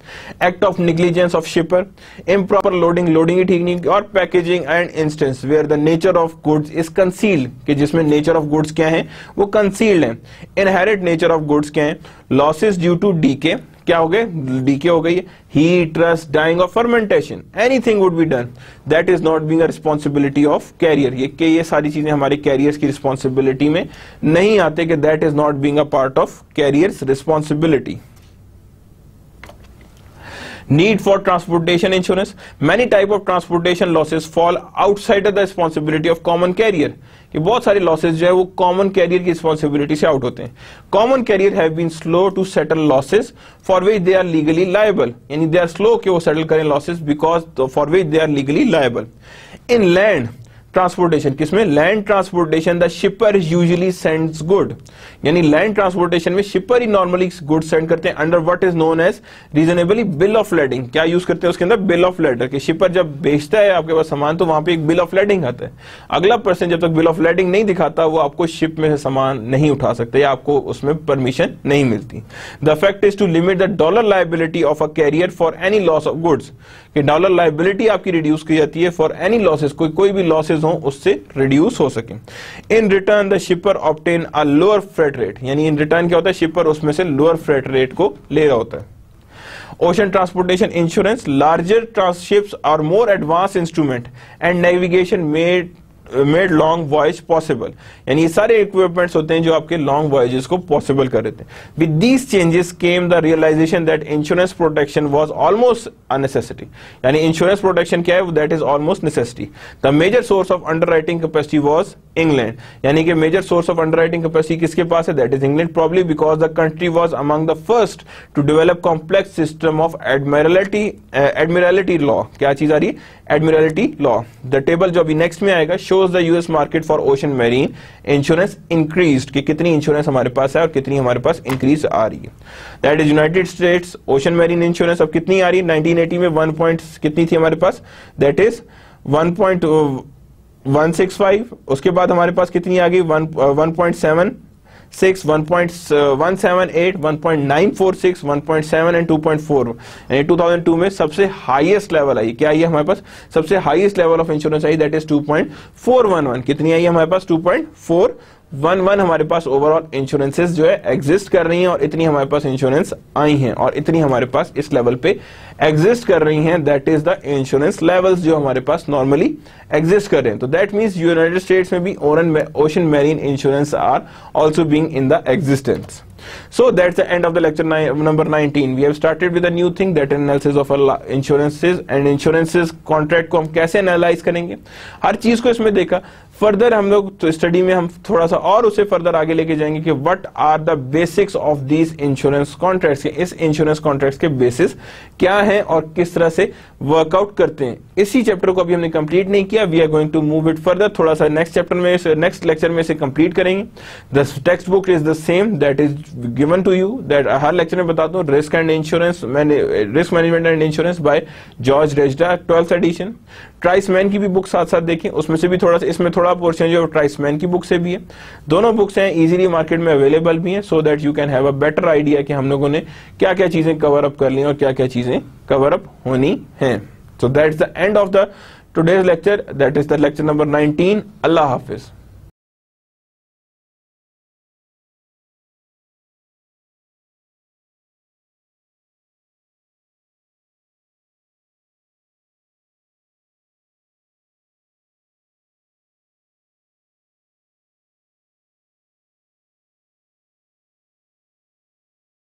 Act of negligence of shipper, improper loading, loading ही ठीक नहीं, और packaging and instance where the nature of goods is concealed, कि जिसमें नेचर ऑफ गुड्स क्या है? वो कंसील्ड है. इनहेरिट नेचर ऑफ गुड्स क्या है? लॉसेस ड्यू टू डीके, क्या हो गए? डीके हो गई. Heat, rust, dying of fermentation, anything would be done that is not being a responsibility of carrier. ये सारी चीजें हमारे कैरियर्स की रिस्पॉन्सिबिलिटी में नहीं आते कि that is not being a part of carriers responsibility. Need for transportation insurance. Many type of transportation losses fall outside of the responsibility of common carrier. कि बहुत सारे लॉसेस जो है वो कॉमन कैरियर की रिस्पॉन्सिबिलिटी से आउट होते हैं. Common carrier have been slow to settle losses for which they are legally liable, यानी दे आर स्लो कि वो सेटल करें losses because for which they are legally liable. In land transportation, किसमें? Land transportation the shipper usually sends good, यानी land transportation में shipper ही normally good send करते हैं under what is known as reasonably bill of lading. क्या use करते हैं उसके अंदर? बिल ऑफ लेडर, कि शिपर जब बेचता है आपके पास सामान तो वहां पे एक बिल ऑफ लेडिंग आता है. अगला पर्सन जब तक बिल ऑफ लेडिंग नहीं दिखाता वो आपको शिप में से सामान नहीं उठा सकते या आपको उसमें परमिशन नहीं मिलती. The fact is to limit the dollar liability of a carrier for any loss of goods, कि डॉलर लायबिलिटी आपकी रिड्यूस की जाती है फॉर एनी लॉसेस, कोई भी लॉसेस हो उससे रिड्यूस हो सके. In return the शिपर obtain a lower freight rate, यानी इन रिटर्न क्या होता है? शिपर उसमें से लोअर फ्रेट रेट को ले रहा होता है. Ocean transportation insurance, larger transships are more advance instrument and navigation made long voyage possible, यानी ये सारे इक्विपमेंट्स होते हैं जो आपके लॉन्ग वॉयजेस को पॉसिबल कर देते हैं. With these changes came the realization that insurance protection was almost a necessity, यानी इंश्योरेंस प्रोटेक्शन क्या है? That is almost necessity. The major source of underwriting capacity was England, यानी कि major source of underwriting capacity किसके पास है? That is England, probably because the country was among the first to develop complex system of admiralty law. क्या चीज आ रही है? Admiralty law. द टेबल जो अभी नेक्स्ट में आएगा shows the US market for ocean marine insurance increased, कि कितनी इंश्योरेंस हमारे पास है और कितनी हमारे पास इंक्रीज आ रही है. That is United states ocean marine insurance अब कितनी आ रही है? 1980 में 1 पॉइंट कितनी थी हमारे पास? That is 1.165. उसके बाद हमारे पास कितनी आ गई? 1.7 6, 1.178, 1.946, 1.7 एंड 2.4, यानी 2002 में सबसे हाईएस्ट लेवल आई. क्या आई है हमारे पास? सबसे highest level of insurance I, that is 2.411. कितनी आई है हमारे पास? 2.411 हमारे पास ओवरऑल इंश्योरेंसेस जो है एग्जिस्ट कर रही हैं, और इतनी हमारे पास इंश्योरेंस आई हैं और इतनी हमारे पास इस लेवल पे एग्जिस्ट कर रही हैं. That is the insurance levels जो हमारे पास नॉर्मली एग्जिस्ट कर रहे हैं. तो दैट मींस यूनाइटेड स्टेट्स में भी ocean marine insurance are also being in the existence. So that's the end of the lecture number 19. We have started with a new thing, that analysis of insurances and insurances contract को हम कैसे analyse करेंगे. हर चीज को इसमें देखा. Further हम लोग तो स्टडी में हम थोड़ा सा और उसे फर्दर आगे लेके जाएंगे कि what are the basics of these insurance contracts. इस इंश्योरेंस कॉन्ट्रैक्ट्स के बेसिस क्या है और किस तरह से वर्कआउट करते हैं. इसी चैप्टर को अभी हमने कंप्लीट नहीं किया. We are going to move it further. थोड़ा सा नेक्स्ट चैप्टर में नेक्स्ट लेक्चर में से कंप्लीट करेंगे. The text book is the same that is given to you. That हर लेक्चर में बताता हूँ. Risk and insurance, risk management and insurance by George Rejda, 12th edition. Trieschmann की भी बुक साथ साथ देखें, उसमें से भी थोड़ा सा, इसमें थोड़ा पोर्शन जो ट्राइसमैन की बुक से भी है. दोनों बुक्स हैं, इजीली मार्केट में अवेलेबल भी हैं, so that you can have a better idea कि हम लोगों ने क्या क्या चीजें कवर अप कर ली और क्या क्या चीजें कवर अप होनी हैं. So that's the end of the today's lecture. That is the lecture number 19. Allah Hafiz.